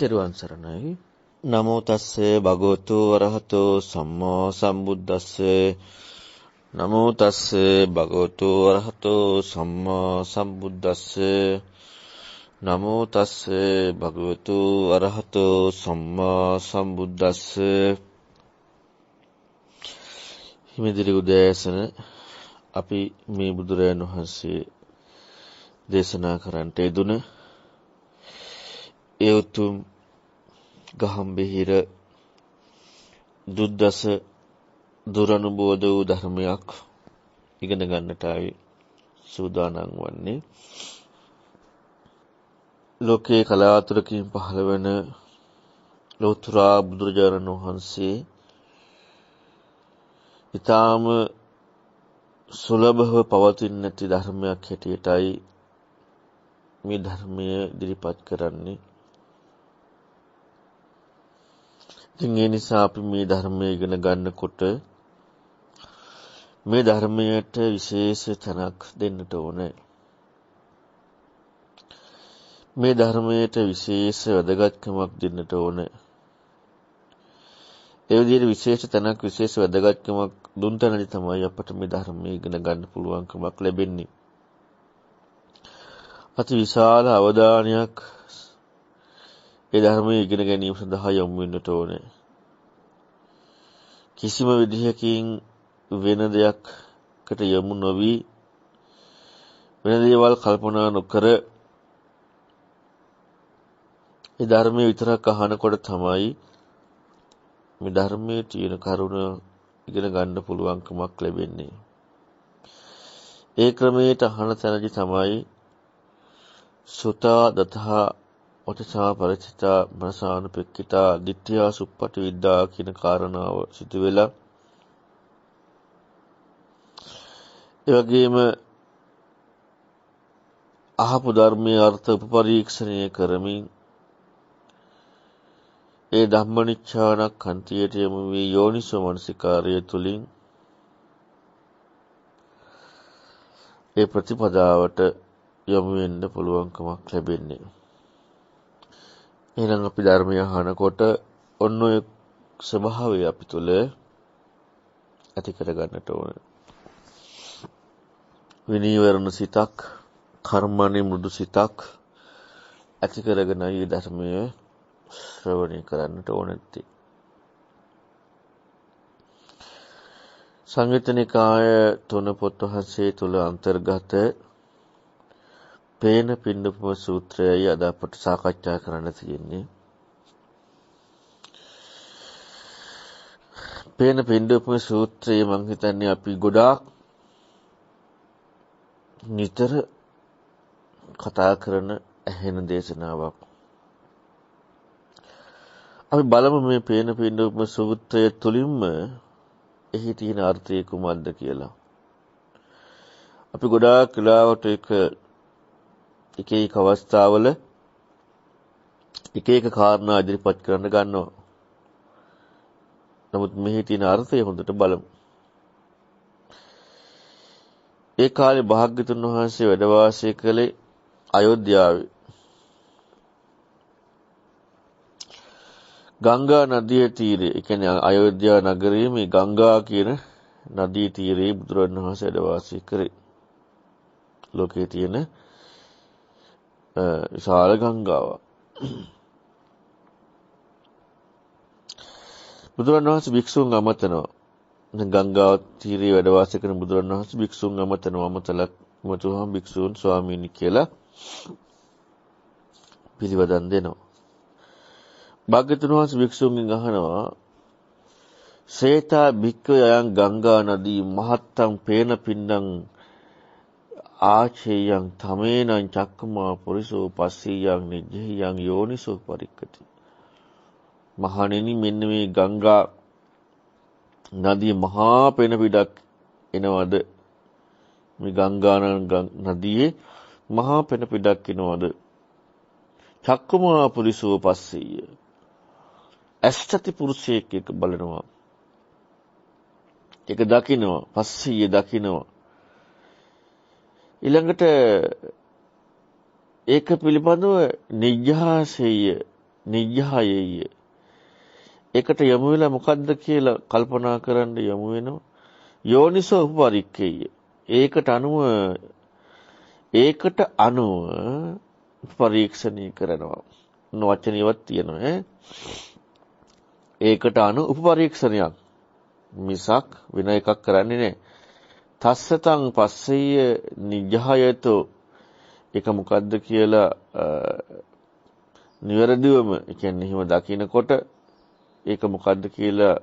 තෙරුවන් සරණයි. නමෝ තස්සේ භගවතු වරහතෝ සම්මා සම්බුද්දස්සේ. නමෝ තස්සේ භගවතු වරහතෝ සම්මා සම්බුද්දස්සේ. නමෝ තස්සේ භගවතු වරහතෝ සම්මා සම්බුද්දස්සේ. හිමිදිරි උදෑසන අපි මේ බුදුරජාණන් වහන්සේ දේශනා කරන්නට යෙදුන ඒ උතුම් ගහම්බිහිර දුද්දස දුරනුබෝධ වූ ධර්මයක් ඉගෙන ගන්නටයි සූදානම් වන්නේ. ලෝකේ කලාතුරකින් පහළ වෙන ලෝතර බුදුරජාණන් වහන්සේ ඊටාම සුලභව පවතින නැති ධර්මයක් හැටියටයි මේ ධර්මය ඉදිරිපත් කරන්නේ. ඉතින් ඒ නිසා අපි මේ ධර්මය ඉගෙන ගන්නකොට මේ ධර්මයට විශේෂ තැනක් දෙන්නට ඕනේ. මේ ධර්මයට විශේෂ වැදගත්කමක් දෙන්නට ඕනේ. ඒ විදිහට විශේෂ තැනක් විශේෂ වැදගත්කමක් දුන් තැනදී තමයි අපට මේ ධර්මය ඉගෙන ගන්න පුළුවන්කමක් ලැබෙන්නේ. අති විශාල අවධානයක් ඒ ධර්මය ඉගෙන ගැනීම සඳහා යොමු වෙන්නට ඕනේ. කිසිම විදිහකින් වෙන දෙයක්කට යොමු නොවි වෙන දේවල් කල්පනා නොකර ඒ ධර්මය විතරක් අහනකොට තමයි මේ ධර්මයේ තියෙන කරුණ ඉගෙන ගන්න පුළුවන්කමක් ලැබෙන්නේ. ඒ ක්‍රමයට අහන තැනදී තමයි සුතා දතහා ඔතසා පරිචිතා මනසානුපෙක්කිතා දිට්ඨියා සුප්පටි විද්දා කියන කාරණාව සිදු වෙලා ඒ වගේම අහපු ධර්මයේ අර්ථ උපපරීක්ෂණය කරමින් ඒ ධම්මනිච්ඡානක් කන්තියට යොමු වී යෝනිසෝ මනසිකාරය තුලින් ඒ ප්‍රතිපදාවට යොමු වෙන්න පුළුවන්කමක් ලැබෙන්නේ. එහෙනම් අපි ධර්මය අහනකොට ඔන්න ඔය ස්වභාවය අපි තුල ඇති කර ගන්නට ඕනේ. විනීවරණ සිතක්, කර්මණේ මෘදු සිතක් ඇති කරගෙනයි ධර්මය ශ්‍රවණය කරන්නට ඕනෙtti. සංයුත්ත නිකාය 3 පොත් වහන්සේ තුල අන්තර්ගත පේන පිණ්ඩුපම සූත්‍රයයි අද අපට සාකච්ඡා කරන්න තියෙන්නේ. පේන පිණ්ඩුපම සූත්‍රය මම හිතන්නේ අපි ගොඩාක් නිතර කතා කරන ඇහෙන දේශනාවක්. අපි බලමු මේ පේන පිණ්ඩුපම සූත්‍රය තුලින්ම එහි තියෙන අර්ථය කුමක්ද කියලා. අපි ගොඩාක් වෙලාවට එක එක අවස්ථාවල එක එක කාරණා ඉදිරිපත් කරන්න ගන්නවා. නමුත් මෙහි තියෙන අර්ථය හොඳට බලමු. ඒ කාලේ භාග්‍යතුන් වහන්සේ වැඩ වාසය කළේ අයෝධ්‍යාවේ. ගංගා නදියේ තීරේ, ඒ කියන්නේ අයෝධ්‍යා නගරයේ මේ ගංගා කියන නදී තීරේ බුදුරජාණන් වහන්සේ වැඩ වාසය කරේ. ලෝකයේ තියෙන විශාල ගංගාවක්. බුදුරජාණන් වහන්සේ භික්ෂුන් අමතනවා. ගංගා තීරයේ වැඩ වාසය කරන බුදුරජාණන් වහන්සේ භික්ෂුන් අමතනවා. අමතුහම භික්ෂුන් ස්වාමීනි කියලා පිළිවදන් දෙනවා. භාග්‍යවතුන් වහන්සේ භික්ෂුන්ගෙන් අහනවා සේතා භික්ඛවේ අයං ගංගා නදී මහත්තං පේන පින්ඩං ආචේයං තමේනං චක්කමා පුරිසෝ පස්සීයං නිජ්ජහියං යෝනිසෝ පරික්කති. මහණෙනි මෙන්න මේ ගංගා නදී මහා පෙන පිටක් එනවද? මේ ගංගා නදියේ මහා පෙන පිටක් එනවද? චක්කමා පුරිසෝ පස්සීය. ඇස්තති පුරුෂයෙක් එක බලනවා. ඒක දකිනවා. පස්සීය දකිනවා. ඊළඟට ඒක පිළිබඳව නිජ්ජාසෙය නිජ්ජහයෙය. ඒකට යමු වෙලා මොකද්ද කියලා කල්පනා කරන්න යමු වෙනවා. යෝනිසෝ උපපරික්කේය. ඒකට අනුව පරීක්ෂණය කරනවා. වචනියවත් තියෙනවා. ඒකට අනුව උපපරීක්ෂණයක් මිසක් වෙන එකක් කරන්නේ නැහැ. තස්සතං පස්සෙය නිජ්ජහයතෝ. ඒක මොකද්ද කියලා නිවැරදිවම කියන්නේ එහෙම දකිනකොට ඒක මොකද්ද කියලා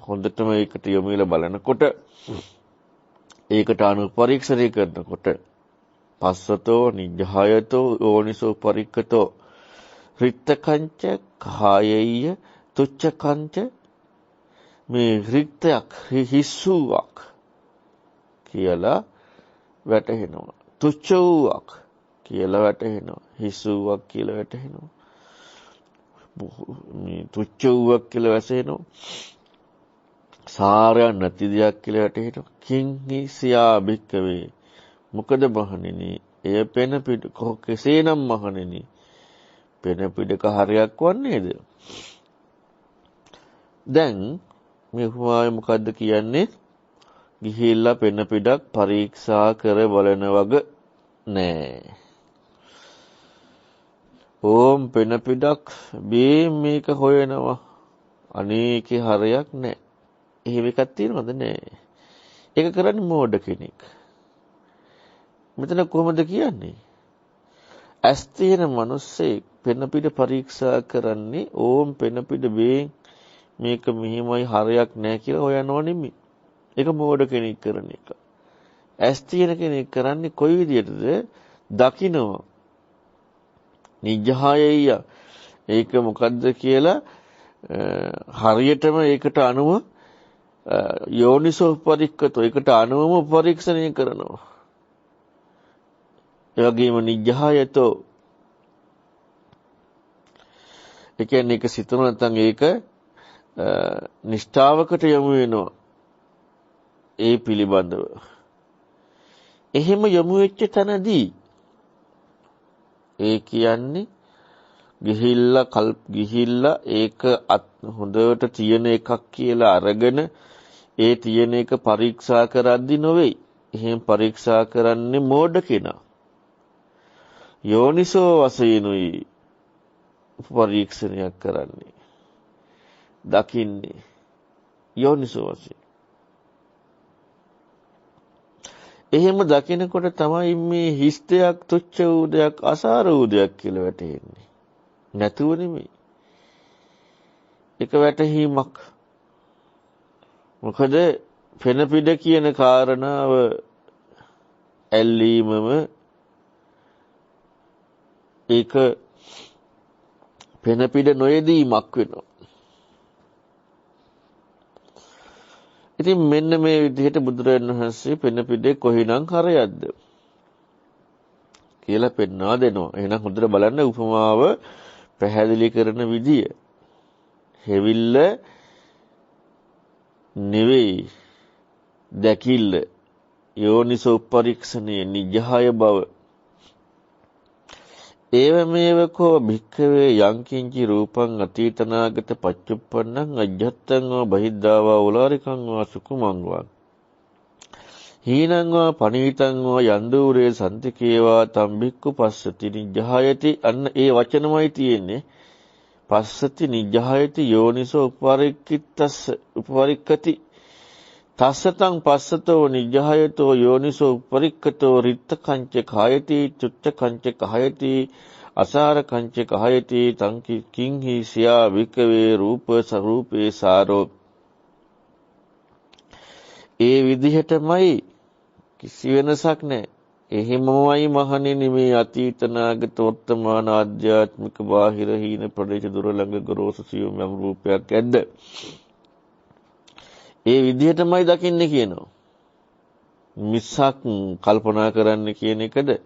හොඳටම ඒකට යොමු වෙලා බලනකොට ඒකට අනුව පරීක්ෂණය කරනකොට පස්සතෝ නිජ්ජහයතෝ යෝනිසෝ පරික්කතෝ රිත්තකංච කායෙය්‍ය තුච්ඡකංච මේ රික්තයක් හිස්සුවක් කියලා වැටහෙනවා. තුච්ඡ වූවක් කියලා වැටහෙනවා. හිස්සුවක් කියලා වැටහෙනවා. මේ තුච්ඡ වූවක් කියලා වැටහෙනවා. සාරයක් නැති දෙයක් කියලා වැටහෙනවා. කිං හිසියා භික්කවේ. මොකද මහණෙනි, එය පෙන පිට කෙසේනම් මහණෙනි, පෙන පිටක හරයක් වන්නේද? දැන් මේ උපමාවේ මොකද්ද කියන්නේ? ගිහිල්ලා පෙන පිටක් පරීක්ෂා කර බලන වග නෑ. ඕම් පෙන පිටක් මේක හොයනවා. අනේකේ හරයක් නෑ. එහෙම එකක් තියෙනවද? නෑ. ඒක කරන්නේ මෝඩ කෙනෙක්. මෙතන කොහොමද කියන්නේ? ඇස් තියෙන මිනිස්සේ පෙන පිට පරීක්ෂා කරන්නේ ඕම් පෙන පිට මේක මෙහිමයි හරයක් නෑ කියලා හොයනවා නෙමෙයි. ඒක මෝඩ කෙනෙක් කරන එක. ඇස් තියෙන කෙනෙක් කරන්නේ කොයි විදියටද? දකිනවා. නිජ්ජහයෙය. ඒක මොකද්ද කියලා හරියටම ඒකට අනුව යෝනිසෝ පරික්කතෝ ඒකට අනුවම පරීක්ෂණය කරනවා. ඒ වගේම නිජ්ජහයතෝ ඒ කියන්නේ ඒක සිතන නැත්නම් ඒක නිෂ්ඨාවකට යොමු වෙනවා. ඒ පිළිබඳව. එහෙම යොමු වෙච්ච තැනදී ඒ කියන්නේ ගිහිල්ලා ඒක හොඳට තියෙන එකක් කියලා අරගෙන ඒ තියෙන එක පරීක්ෂා කරද්දි නොවේ. එහෙම පරීක්ෂා කරන්නේ මෝඩ කෙනා. යෝනිසෝ වශයෙන්ුයි පරීක්ෂණයක් කරන්නේ. දකින්නේ යෝනිසෝ වශයෙන්. එහෙම දකිනකොට තමයි මේ හිස් දෙයක්, තුච්ච වූ දෙයක්, අසාර වූ දෙයක් කියලා වැටහෙන්නේ. නැතුව නෙමෙයි. ඒක වැටහීමක්. මොකද පෙන පිට කියන කාරණාව ඇල්ලීමම ඒක පෙන පිට නොයදීමක් වෙනවා. ඉතින් මෙන්න මේ විදිහට බුදුරජාණන් වහන්සේ පෙන පිටේ කොහිනම් හරයක්ද කියලා පෙන්වා දෙනවා. එහෙනම් හොඳට බලන්න උපමාව පැහැදිලි කරන විදිය. හැවිල්ල නෙවෙයි දැකිල්ල යෝනිසෝ පරීක්ෂණයේ නිජහය බව. ඒවමේවකෝ භික්ඛවේ යංකින්චි රූපං අතීතනාගත පච්චුප්පන්නං අජ්ජත්තං වා බහිද්ධාවා උලාරිකං වා සුකුමං වා හීනං වා පනීතං වා යන්දූරේ සම්තිකේවා තම් භික්ඛු පස්සති නිජ්ජහයති. අන්න ඒ වචනමයි තියෙන්නේ. පස්සති නිජ්ජහයති යෝනිසෝ උපපරික්කති තස්සතං පස්සතෝ නිජ්ජහයතෝ යෝනිසෝ උපපරික්කතෝ රිත්තකංච කායති චුත්තකංච කායති අසාර කංච කායති තං කිංහි සියා විකවේ රූප ස්වરૂපේ සාරෝ. ඒ විදිහටමයි කිසි වෙනසක් නැහැ. එහෙමමයි මහණෙනි මේ අතීත නාගත වර්තමාන ආධ්‍යාත්මික බාහිර හීන ප්‍රදේශ දුර ළඟ ගොරෝසු සියුම් යම් රූපයක් ඇද්ද? ඒ විදිහටමයි දකින්නේ කියනවා. මිසක් කල්පනා කරන්න කියන එකද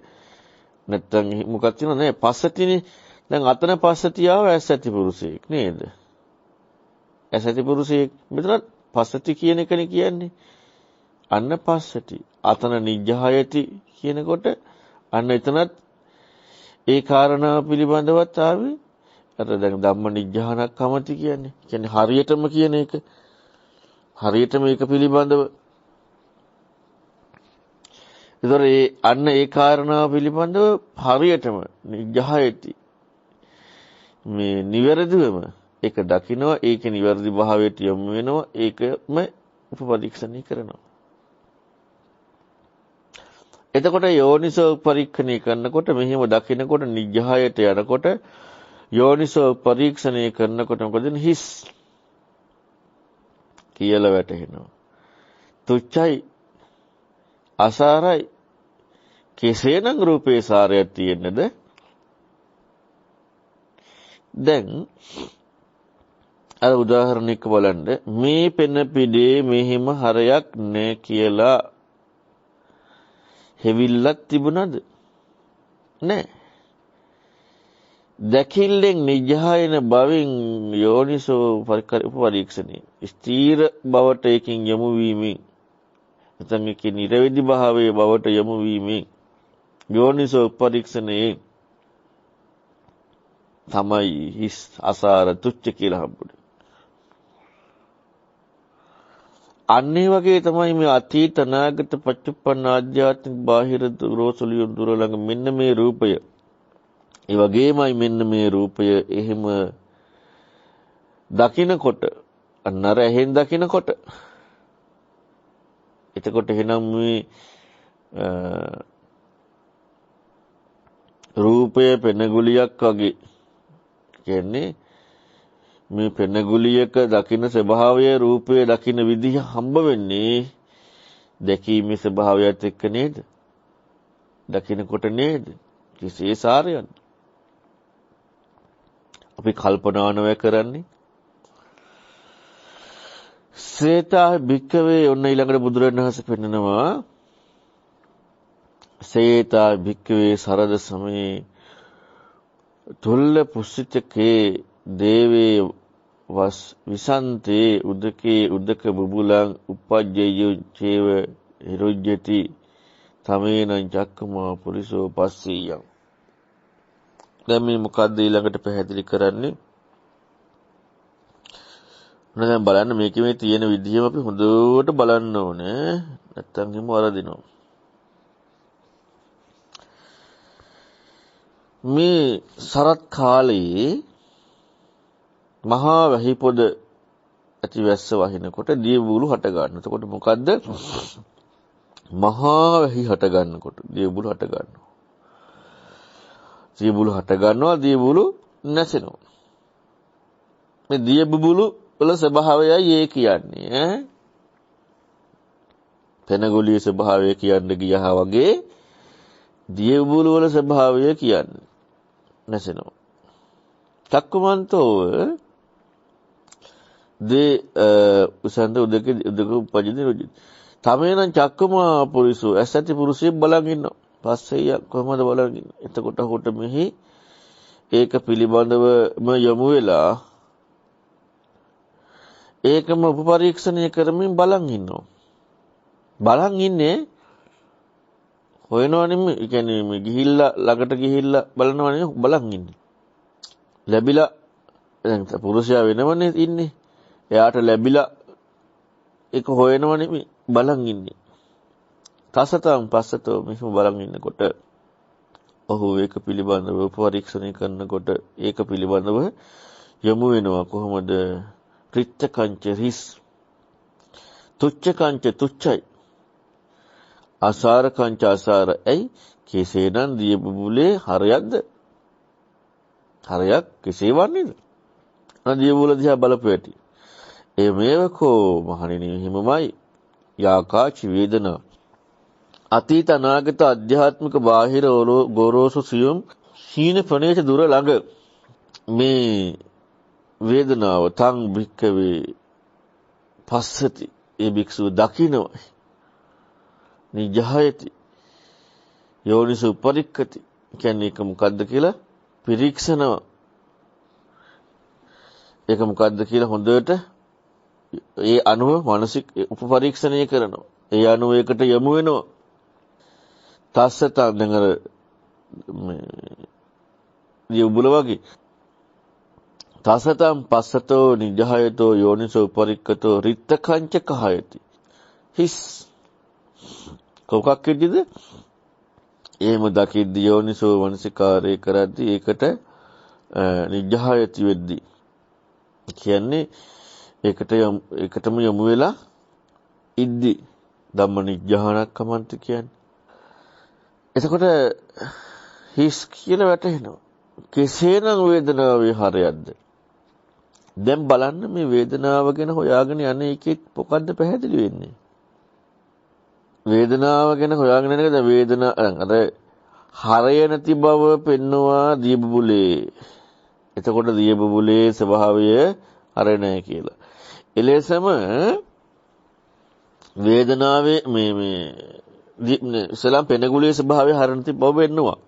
නැත්තම් මොකක්ද තියෙනව නෑ. පස්සතිනේ. දැන් අතන පස්සතියාව ඇස් ඇති පුරුෂයෙක් නේද? ඇස් ඇති පුරුෂයෙක්. මෙතන පස්සති කියන එකනේ කියන්නේ. අන්න පස්සති. අතන නිජ්ජහයති කියනකොට අන්න එතනත් ඒ කාරණාව පිළිබඳවත් ආවේ අර දැන් ධම්ම නිජ්ජානක් කමති කියන්නේ. කියන්නේ හරියටම කියන එක. හරියටම ඒක පිළිබඳව. ඒතර අන්න ඒ කාරණාව පිළිබඳව හරියටම නිජ්ජායති. මේ නිවැරදිවම ඒක දකිනවා, ඒක නිවැරදි භාවයට යොමු වෙනවා, ඒකම උපපරීක්ෂණය කරනවා. එතකොට යෝනිසෝ පරීක්ෂණය කරනකොට මෙහිම දකිනකොට නිජ්ජායයට යනකොට යෝනිසෝ පරීක්ෂණය කරනකොට මොකද හිස් කියලා වැටහෙනවා. තුච්චයි අසාරයි කෙසේනම් රූපේ සාරයක් තියෙන්නද? දැන් අර උදාහරණයක් බලන්න මේ පෙන පිටේ මෙහිම හරයක් නෑ කියලා හෙවිල්ලක් තිබුණද? නෑ. දැකිල්ලෙන් නිජහායන බවින් යෝනිසෝ පරීක්ෂණේ ස්ථීර බවට එකකින් යොමු වීමෙන් නැත්නම් ඒකේ නිර්වේදි භාවයේ බවට යොමු වීමෙන් යෝනිසෝ පරීක්ෂණේ තමයි හිස් අසාර තුච්ච කියලා හම්බුනේ. අන්නේ වගේ තමයි මේ අතීත අනාගත පච්චුප්පන්න ආධ්‍යාත්මික බාහිර දුරෝසුලිය දුර ළඟ මෙන්න මේ රූපය. ඒ වගේමයි මෙන්න මේ රූපය එහෙම දකිනකොට අන්නර ඇහෙන් දකිනකොට එතකොට එහෙනම් මේ රූපය පෙනගුලියක් වගේ කියන්නේ මේ පෙනගුලියක දකින්න ස්වභාවය රූපය දකින්න විදිහ හම්බ වෙන්නේ දැකීමේ ස්වභාවයත් එක්ක නේද? දකින්නකොට නේද? කිසිේ සාරයක්. අපි කල්පනා නොවේ කරන්නේ. සේතා භික්කවේ ඔන්න ඊළඟට බුදුරණවහන්සේ පෙන්නනවා සේතා භික්කවේ සරද සමේ තුල්ල පුස්සිතකේ දේවේ වස් විසන්තේ උදකේ උදක බුබුලං උපජ්ජය චේව හිරුජ්ජති තමේනං චක්කමා පුරිසෝ පස්සීයං. දැන් මේ මොකද්ද ඊළඟට පැහැදිලි කරන්නේ? දැන් බලන්න මේකේ මේ තියෙන විදිහම අපි හොඳට බලන්න ඕනේ. නැත්තම් හිම වරදිනවා. මේ සරත් කාලයේ මහා වැහි පොද ඇති වැස්ස වහිනකොට දියබුළු හට ගන්නවා. එතකොට මොකද්ද? මහා වැහි හට ගන්නකොට දියබුළු හට ගන්නවා. දියබුළු හට ගන්නවා, දියබුළු නැසෙනවා. මේ දියබුළු වල ස්වභාවයයි ඒ කියන්නේ ඈ. පෙනගුලියේ ස්වභාවය කියන්න ගියහා වගේ දියබුළු වල ස්වභාවය කියන්නේ නැසෙනවා. චක්කුමන්තෝ දේ උසන්ත උදක උපජින රුජි. තමේනම් චක්කමා පුරිසු ඇසති පුරුෂයෙක් බලන් ඉන්නවා. පස්සේ කොහමද බලන් ඉන්නේ? එතකොට හොට මෙහි ඒක පිළිබඳවම යොමු වෙලා ඒකම උපපරීක්ෂණය කරමින් බලන් ඉන්නවා. බලන් ඉන්නේ හොයනවා නෙමෙයි. ඒ කියන්නේ මේ ගිහිල්ලා ළඟට ගිහිල්ලා බලනවා නෙමෙයි බලන් ඉන්නේ. ලැබිලා දැන් පුරුෂයා වෙනවනේ ඉන්නේ. එයාට ලැබිලා ඒක හොයනවා නෙමෙයි බලන් ඉන්නේ. තසතම් පස්සතෝ මෙහෙම බලන් ඉන්නකොට ඔහු ඒක පිළිබඳව පරීක්ෂණය කරනකොට ඒක පිළිබඳව යොමු වෙනවා කොහොමද? ත්‍රිත්‍ය කංච හිස්, තුච්ච කංච තුච්චයි, අසාර කංච අසාර. ඇයි? කෙසේනම් දිය බුබුලේ හරයක්ද? හරයක් කෙසේ වන්නේද? දිය බුබුල දිහා බලපු ඇති. ඒ මේවකෝ මහණෙනි හිමමයි යාකාචි වේදනා අතීත අනාගත අධ්‍යාත්මික බාහිර ගොරෝසු සියුම් සීන ප්‍රණේත දුර ළඟ මේ වේදනාව තං භික්කවේ පස්සති ඒ භික්ෂුව දකින්නයි නිජහයති යෝනිසෝ පරික්කති කියන්නේ ඒක මොකද්ද කියලා පිරික්සනවා. ඒක මොකද්ද කියලා හොඳට ඒ අනුව මානසික උපපරීක්ෂණය කරනවා. ඒ අනුව ඒකට යොමු වෙනවා. තස්සතං දැන් අර මේ දියුබුල වගේ තසතම් පස්සතෝ නිජහයතෝ යෝනිසෝ පරික්කතෝ රිත්තකංච කහයති. හිස් කොකක් කිද්දිද? එහෙම දකිද්දී යෝනිසෝ වංසිකාරය කරද්දී ඒකට නිජහයති වෙද්දී කියන්නේ ඒකටම යොමු වෙලා ඉද්දි ධම්ම නිජ්ජහානක් කමන්ත කියන්නේ. එතකොට හිස් කියලා වැටෙනවා. කෙසේනම් වේදනාවේ හරයක්ද? දැන් බලන්න මේ වේදනාව ගැන හොයාගෙන යන එකෙත් මොකද්ද පැහැදිලි වෙන්නේ? වේදනාව ගැන හොයාගෙන යන එක දැන් වේදනාව අර හරය නැති බව පෙන්නවා දීබුබුලේ. එතකොට දීබුබුලේ ස්වභාවය හරය නැහැ කියලා. එලෙසම වේදනාවේ මේ සලම් පෙනගුලේ ස්වභාවය හරය නැති බව පෙන්නවා.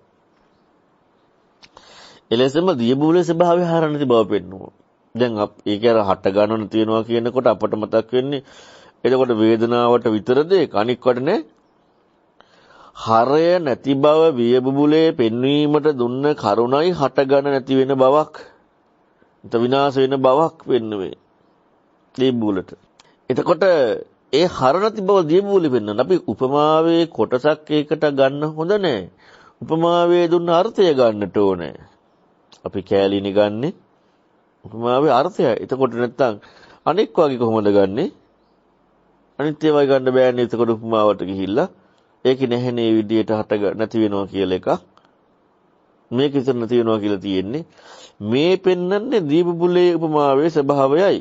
එලෙසම දීබුබුලේ ස්වභාවය හරය නැති බව පෙන්නවා. දැන් ඒක අර හට ගන්නව තියෙනවා කියනකොට අපට මතක් වෙන්නේ එතකොට වේදනාවට විතරද ඒක අනික් වට නෑ. හරය නැති බව වියබුබුලේ පෙන්වීමට දුන්න කරුණයි හට ගන්න නැති වෙන බවක් විනාශ වෙන බවක් වෙන්නේ දීබුලට. එතකොට ඒ හර නැති බව දීබුලේ පෙන්වන අපි උපමාවේ කොටසක් ඒකට ගන්න හොඳ නෑ. උපමාවේ දුන්න අර්ථය ගන්නට ඕනේ. අපි කෑලිනි ගන්නේ උපමාවේ අර්ථය. එතකොට නැත්තම් අනික් වගේ කොහොමද ගන්නෙ? අනිත් ඒවා ගන්න බෑනේ. එතකොට උපමාවට ගිහිල්ලා ඒක නැහැනේ විදියට හට නැති වෙනවා කියලා එකක්. මේක විතර නැති වෙනවා කියලා තියෙන්නේ. මේ පෙන්වන්නේ දීපබුලේ උපමාවේ ස්වභාවයයි.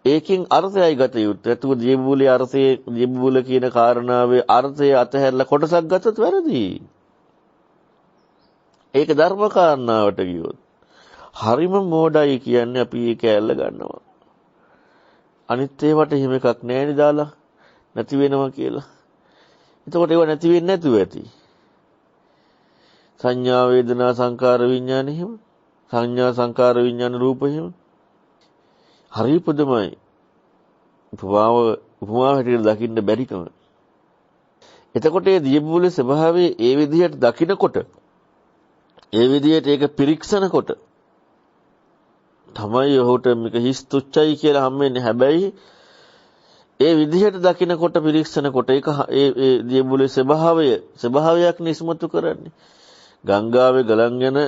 ඒකෙන් අර්ථයයි ගත යුත්තේ. ඒතුව දීපබුලේ අර්ථයේ දීපබුල කියන කාරණාවේ අර්ථය අතහැරලා කොටසක් ගත්තොත් වැරදි. ඒක ධර්ම කාරණාවට ගියොත් හරිම මෝඩයි කියන්නේ අපි ඒක ඇල්ල ගන්නවා. අනිත් ඒවට එහෙම එකක් නැහැ දාලා නැති වෙනවා කියලා. එතකොට ඒව නැති වෙන්නේ නැතුව ඇති. සංඥා වේදනා සංකාර විඥාන එහෙම. සංඥා සංකාර විඥාන රූප එහෙම. හරි පුදුමයි. උපමාව හැටියට දකින්න බැරිකම. එතකොට මේ දීපුලේ ස්වභාවය ඒ විදිහට දකිනකොට ඒ විදිහට ඒක පිරික්සනකොට තමයි ඔහුට මේක හිස් තුච්චයි කියලා හම්බෙන්නේ. හැබැයි ඒ විදිහට දකිනකොට පිරික්සනකොට ඒක ඒ දීපුලේ ස්වභාවයක් නිස්මතු කරන්නේ. ගංගාවේ ගලන් යන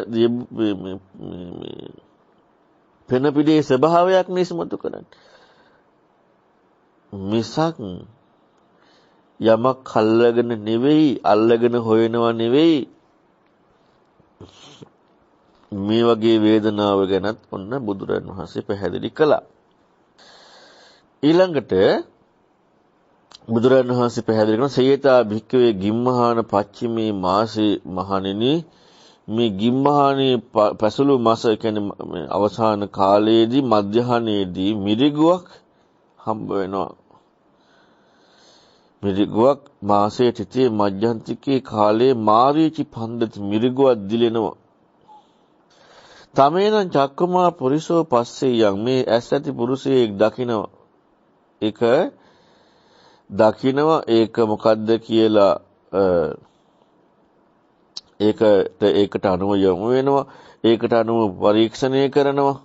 පෙන පිටේ ස්වභාවයක් නිස්මතු කරන්නේ. මිසක් යමක් අල්ලගෙන නෙවෙයි, අල්ලගෙන හොයනවා නෙවෙයි. මේ වගේ වේදනාව ගැනත් ඔන්න බුදුරන් වහන්සේ පැහැදිලි කළා. ඊළඟට බුදුරන් වහන්සේ පැහැදිලි කරන සේයතා භික්කවේ ගිම්මහාන පච්චිමේ මාසේ මහණෙනි මේ ගිම්මහානේ පැසළු මාස කියන්නේ අවසාන කාලයේදී මධ්‍යහනයේදී මිරිගුවක් හම්බ වෙනවා. මිරිගුවක් මාසයේ තිතේ මධ්‍යන්තිකේ කාලයේ මාරීචි පන්දති මිරිගුවක් දිලෙනවා. තමේනම් චක්කමා පුරිසෝ පස්සේ යම් මේ ඇස් ඇති පුරුෂයෙක් දකිනවා. ඒක මොකද්ද කියලා ඒකට අනුව යොමු වෙනවා. ඒකට අනුව පරීක්ෂණය කරනවා.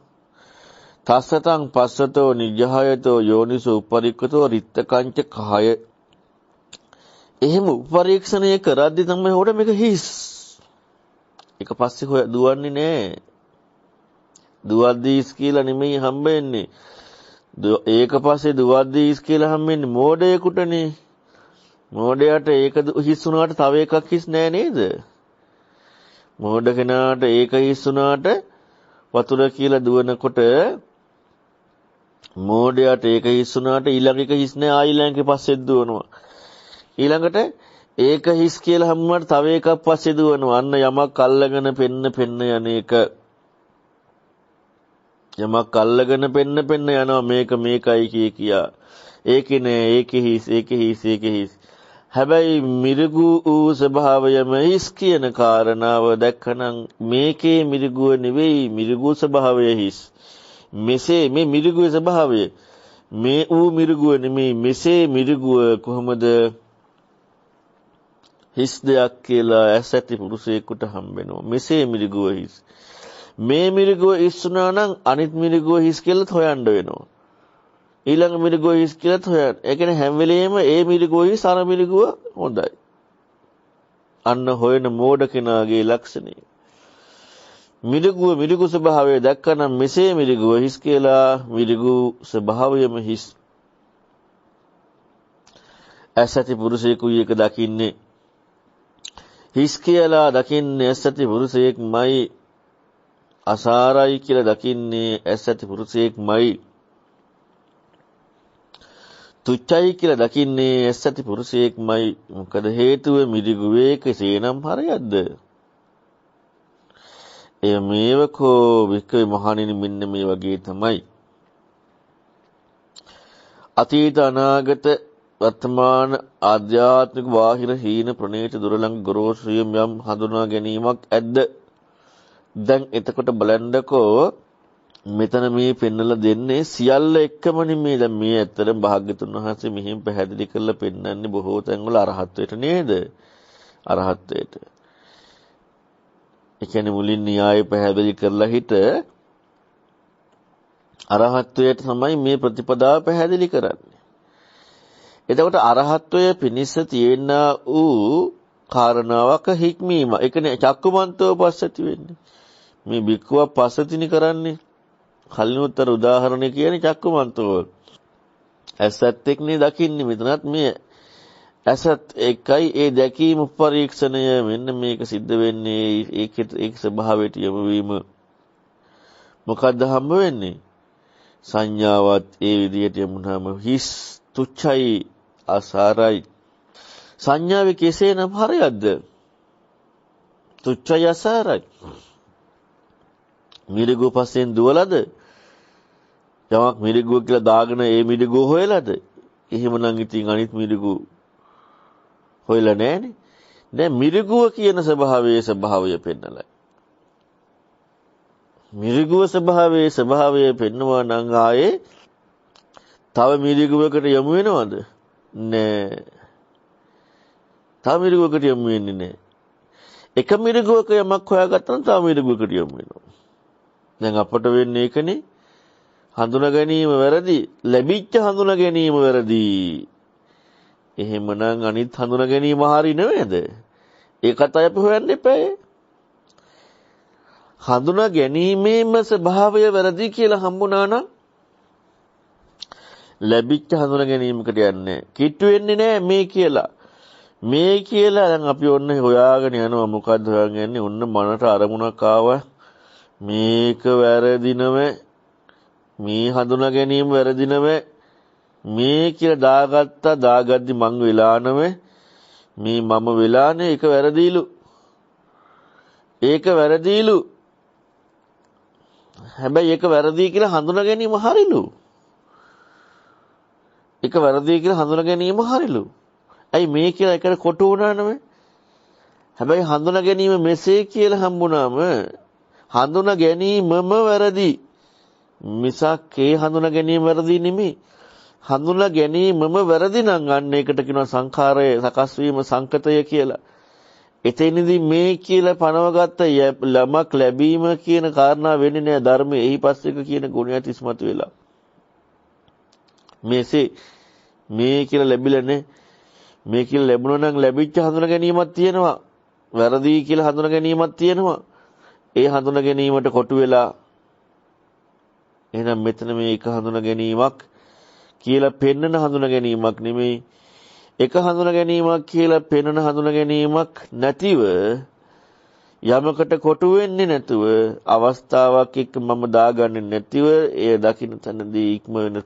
තස්සතං පස්සතෝ නිජහයතෝ යෝනිසෝ උපරික්කතෝ රිත්තකංච කහය. එහෙම උපරීක්ෂණය කරද්දී තමයි හොර මේක හිස්. ඒක පස්සේ දුවන්නේ නෑ. දුවද්දීස් කියලා නෙමෙයි හම්බෙන්නේ. ඒක පස්සේ දුවද්දීස් කියලා හම්බෙන්නේ මෝඩයෙකුටනේ. මෝඩයට ඒක හිස් වුණාට තව එකක් හිස් නෑ නේද? මෝඩ කෙනාට ඒක හිස් වුණාට වතුර කියලා දුවනකොට මෝඩයට ඒක හිස් වුණාට ඊළඟ එක හිස් නෑ ආයිලංගේ පස්සේ දුවනවා. ඊළඟට ඒක හිස් කියලා හම්බුනාට තව එකක් පස්සේ දුවනවා. අන්න යමක් අල්ලගෙන පෙන්න යන එක. යමක් අල්ලගෙන පෙන්න යනවා මේක මේකයි කියා. ඒකේ නෑ ඒකේ හිස්. හැබැයි මිරිගු වූ ස්වභාවයම හිස් කියන කාරණාව දැක්කනම් මේකේ මිරිගුව නෙවෙයි මිරිගු ස්වභාවය හිස්. මෙසේ මේ මිරිගුවේ ස්වභාවය මේ වූ මිරිගුව නෙමෙයි මෙසේ මිරිගුව කොහොමද හිස් දෙයක් කියලා ඇස් ඇති පුරුෂයෙකුට හම්බෙනවා. මෙසේ මිරිගුව හිස්. මේ මිරිගුව හිස් වුණා නම් අනිත් මිරිගුව හිස් කියලාත් හොයන්න වෙනවා. ඊළඟ මිරිගුව හිස් කියලාත් හොයන්න. ඒ කියන්නේ හැම වෙලෙම ඒ මිරිගුව හිස් අර මිරිගුව හොඳයි. අන්න හොයන මෝඩ කෙනාගේ ලක්ෂණය. මිරිගු ස්වභාවය දැක්කනම් මෙසේ මිරිගුව හිස් කියලා මිරිගු ස්වභාවයම හිස්. ඇසති පුරුෂයෙකුයි එක දකින්නේ හිස් කියලා දකින්නේ ඇසති පුරුෂයෙක්මයි. අසාරයි කියලා දකින්නේ ඇසති පුරුෂයෙක්මයි. තුච්චයි කියලා දකින්නේ ඇසති පුරුෂයෙක්මයි. මොකද හේතුව මිරිගුවේ කෙසේනම් හරියක්ද? එය මේවකෝ වික්කේ මහණෙනි මෙන්න මේ වගේ තමයි. අතීත අනාගත වර්තමාන ආධ්‍යාත්මික බාහිර හීන ප්‍රණීත දුරලංග ගොරෝසු යම් හඳුනා ගැනීමක් ඇද්ද? දැන් එතකොට බලන්නකෝ මෙතන මේ පෙන්නලා දෙන්නේ සියල්ල එක්කම නෙමෙයි. දැන් මේ ඇත්තටම භාග්‍යතුන් වහන්සේ මෙහිම පැහැදිලි කරලා පෙන්නන්නේ බොහෝ තැන්වල අරහත්වයට නේද? අරහත්වයට. ඒ කියන්නේ මුලින් න්‍යාය පැහැදිලි කරලා හිට අරහත්වයට තමයි මේ ප්‍රතිපදාව පැහැදිලි කරන්නේ. එතකොට අරහත්වයේ පිනිස තියෙනා වූ කාරණාවක හික්මීම. ඒ කියන්නේ චක්කුමන්තව පස්සති වෙන්නේ. මේ බික්කුව පස්සතිනි කරන්නේ. කලිනුත්තර උදාහරණය කියන්නේ චක්කුමන්තව. ඇසත් එක්නේ දකින්නේ. මෙතනත් මේ ඇසත් එකයි ඒ දැකීම පරීක්ෂණය මෙන්න මේක සිද්ධ වෙන්නේ. ඒක ස්වභාවයට යොමු වීම. මොකද්ද හම්බ වෙන්නේ? සංඥාවත් ඒ විදිහට යමුනම හිස් තුච්චයි අසාරයි. සංඥාවේ කෙසේනම් හරියක්ද? තුච්චයි අසාරයි. මිරිගුව පස්සෙන් දුවලද? යමක් මිරිගුව කියලා දාගෙන ඒ මිරිගුව හොයලාද? එහෙමනම් ඉතින් අනිත් මිරිගුව හොයලා නැහනේ. දැන් මිරිගුව කියන ස්වභාවය පෙන්නලා. මිරිගුව ස්වභාවය පෙන්නවා නම් ආයේ තව මිරිගුවකට යමු වෙනවද? නෑ. තව මිරිගුවකට යමු වෙන්නේ නෑ. එක මිරිගුවක යමක් හොයාගත්තම තව මිරිගුවකට යමු වෙනවා. දැන් අපට වෙන්නේ ඒකනේ. හඳුනා ගැනීම වැරදි, ලැබිච්ච හඳුනා ගැනීම වැරදි. එහෙමනම් අනිත් හඳුනා ගැනීම හරි නෙවෙයිද? ඒකත් අය අපි හොයන්න එපා. හඳුනා ගැනීමේම ස්වභාවය වැරදි කියලා හම්බුණා නම් ලැබිච්ච හඳුනා ගැනීමකට යන්නේ කිට්ටු වෙන්නේ නැහැ මේ කියලා දැන් අපි ඔන්න හොයාගෙන යනවා. මොකද්ද හොයන් යන්නේ? ඔන්න මනට අරමුණක් ආවා. මේක වැරදිනම මේ හඳුනා ගැනීම වැරදිනම මේ කියලා දාගද්දි මං වෙලානම මේ මම වෙලානේ. ඒක වැරදිලු. හැබැයි ඒක වැරදි කියලා හඳුනා ගැනීම හරිලු. ඇයි මේ කියලා එකට කොටු වුණානම? හැබැයි හඳුනා ගැනීම මෙසේ කියලා හම්බුනාම හඳුනා ගැනීමම වැරදි. මිසක් ඒ හඳුනා ගැනීම වැරදි නෙමෙයි. හඳුනා ගැනීමම වැරදි නම් අන්න ඒකට කියනවා සංඛාරයේ සකස් වීම සංකතය කියලා. එතෙනදී මේ කියලා පනවගත්ත ළමක් ලැබීම කියන කාරණා වෙන්නේ නැහැ ධර්මයේ. එහි පස්සෙක කියන ගුණයත් ඉස්මතු වෙලා. මේ කියලා ලැබිලා නැහැ. මේ කියලා ලැබුණා නම් ලැබිච්ච හඳුනා ගැනීමක් තියෙනවා. වැරදි කියලා හඳුනා ගැනීමක් තියෙනවා. ඒ හඳුනා ගැනීමට කොටු වෙලා එහෙනම් මෙතන මේ එක හඳුනා ගැනීමක් කියලා පෙන්වන හඳුනා ගැනීමක් නෙමෙයි. එක හඳුනා ගැනීමක් කියලා පෙන්වන හඳුනා ගැනීමක් නැතිව යමකට කොටු වෙන්නේ නැතුව අවස්ථාවක් එක්ක මම දාගන්නේ නැතිව එය දකින්න තැනදී ඉක්ම වෙන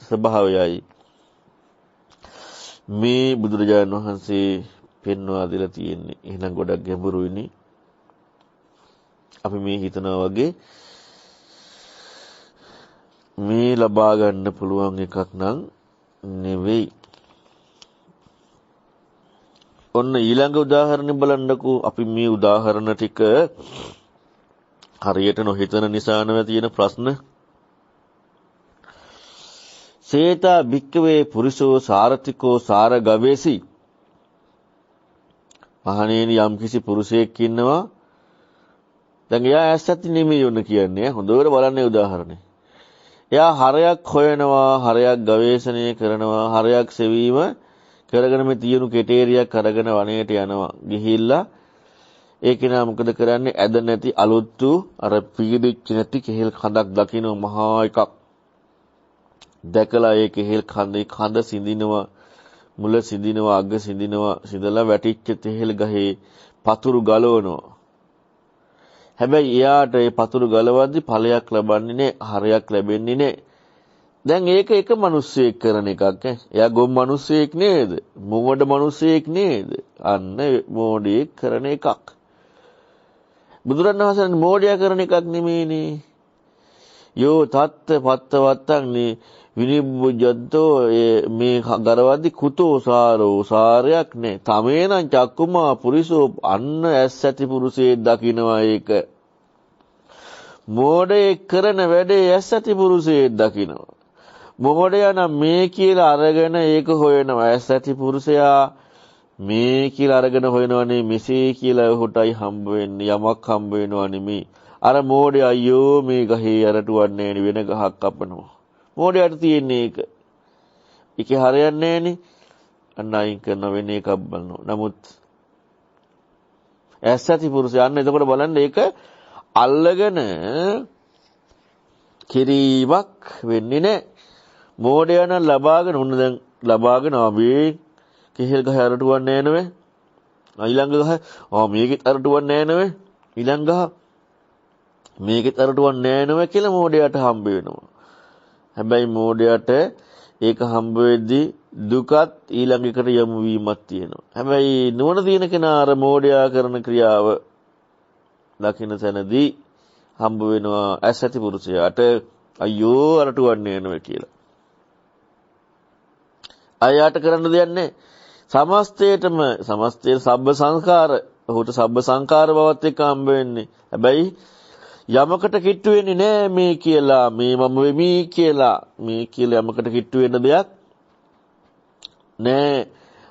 ස්වභාවයයි මේ බුදුරජාණන් වහන්සේ පෙන්වා දෙලා තියෙන්නේ. එහෙනම් ගොඩක් ගැඹුරුයිනේ. අපි මේ හිතනවා වගේ මේ ලබා ගන්න පුළුවන් එකක් නම් නෙවෙයි. ඔන්න ඊළඟ උදාහරණය බලන්නකෝ. අපි මේ උදාහරණ ටික හරියට නොහිතන නිසා නෙවෙයි තියෙන ප්‍රශ්න. සේතා භික්කවේ පුරිසෝ සාරතිකෝ සාර ගවේසි. මහණෙනි යම්කිසි පුරුෂයෙක් ඉන්නවා. දැන් එයා ඇස් ඇති නෙමෙයි උන කියන්නේ. හොඳට බලන්නේ උදාහරණේ. එයා හරයක් හොයනවා, හරයක් ගවේෂණය කරනවා, හරයක් සෙවීම කරගෙන මේ තියෙනු කෙටේරියක් අරගෙන වනයේට යනවා. ගිහිල්ලා ඒ කෙනා මොකද කරන්නේ? ඇද නැති අලුත්තු අර පීඩිච්ච නැති කෙහෙල් කඳක් දකින්න මහා එකක්. දැකලා ඒ කෙහෙල් කඳ සිඳිනවා, මුල සිඳිනවා, අග සිඳිනවා, සිඳලා වැටිච්ච තෙහෙල් ගහේ පතුරු ගලවනවා. හැබැයි එයාට ඒ පතුරු ගලවද්දි ඵලයක් ලබන්නේ නැහැ, හරයක් ලැබෙන්නේ නැහැ. දැන් ඒක එක මිනිස්සෙක් කරන එකක් ඈ. එයා ගොම් මිනිස්සෙක් නේද? මෝඩ මිනිස්සෙක් නේද? අන්න මෝඩයෙක් කරන එකක්. බුදුරණවහන්සේ මෝඩයා කරන එකක් නෙමෙයිනේ. යෝ තත්ත පත්ත වත්තන්නේ විනිබ්බුජ්ජතෝ මේ ගරවද්දි කුතෝ සාරෝ සාරයක් නේ. තමේනම් චක්කුමා පුරිසෝ අන්න ඇස් ඇති පුරුෂයෙක් දකින්නවා ඒක. මෝඩයෙක් කරන වැඩේ ඇස් ඇති පුරුෂයෙක් දකින්නවා. මොහොඩයා නම් මේ කියලා අරගෙන ඒක හොයනවා. ඇස් ඇති පුරුෂයා මේ කියලා අරගෙන හොයනවනේ මෙසේ කියලා ඔහුටයි හම්බ වෙන්නේ. යමක් හම්බ වෙනවා නෙමෙයි. අර මෝඩයා අයියෝ මේ ගහේ අරටුවන්නේ නැණි වෙන ගහක් කපනවා. මෝඩයාට තියෙන්නේ ඒක. ඒකේ හරියන්නේ නැණි. අන්න අයින් කරන වෙන එකක් බලනවා. නමුත් ඇස් ඇති පුරුෂයා අන්න එතකොට බලන්න ඒක අල්ලගෙන කිරීමක් වෙන්නේ නැහැ. මෝඩයා නම් ලබාගෙන උන්න දැන් ලබාගෙන ආවේ කෙහෙල් ගහ අරටුවන්නේ නැහැ නෙවෙයි. ඊළඟ ගහ මේකෙත් අරටුවන්නේ නැහැ නෙවෙයි. ඊළඟ ගහ මේකෙත් අරටුවන්නේ නැහැ නෙවෙයි කියලා මෝඩයාට හම්බ වෙනවා. හැබැයි මෝඩයාට ඒක හම්බ වෙද්දී දුකත් ඊළඟ එකට යොමු වීමක් තියෙනවා. හැබැයි නුවණ තියෙන කෙනා අර මෝඩයා කරන ක්‍රියාව දකින්න තැනදී හම්බ වෙනවා ඇස් ඇති පුරුෂයාට අයියෝ අරටුවන්නේ නැහැ කියලා. අයයට කරන්න දෙයක් නැහැ. සමස්තයේ සබ්බ සංඛාර ඔහුට සබ්බ සංඛාර බවත් එක්ක හම්බ වෙන්නේ. හැබැයි යමකට කිට්ටු වෙන්නේ නැහැ මේ කියලා, මේ මම වෙමි කියලා, මේ කියලා යමකට කිට්ටු වෙන්න දෙයක් නැහැ.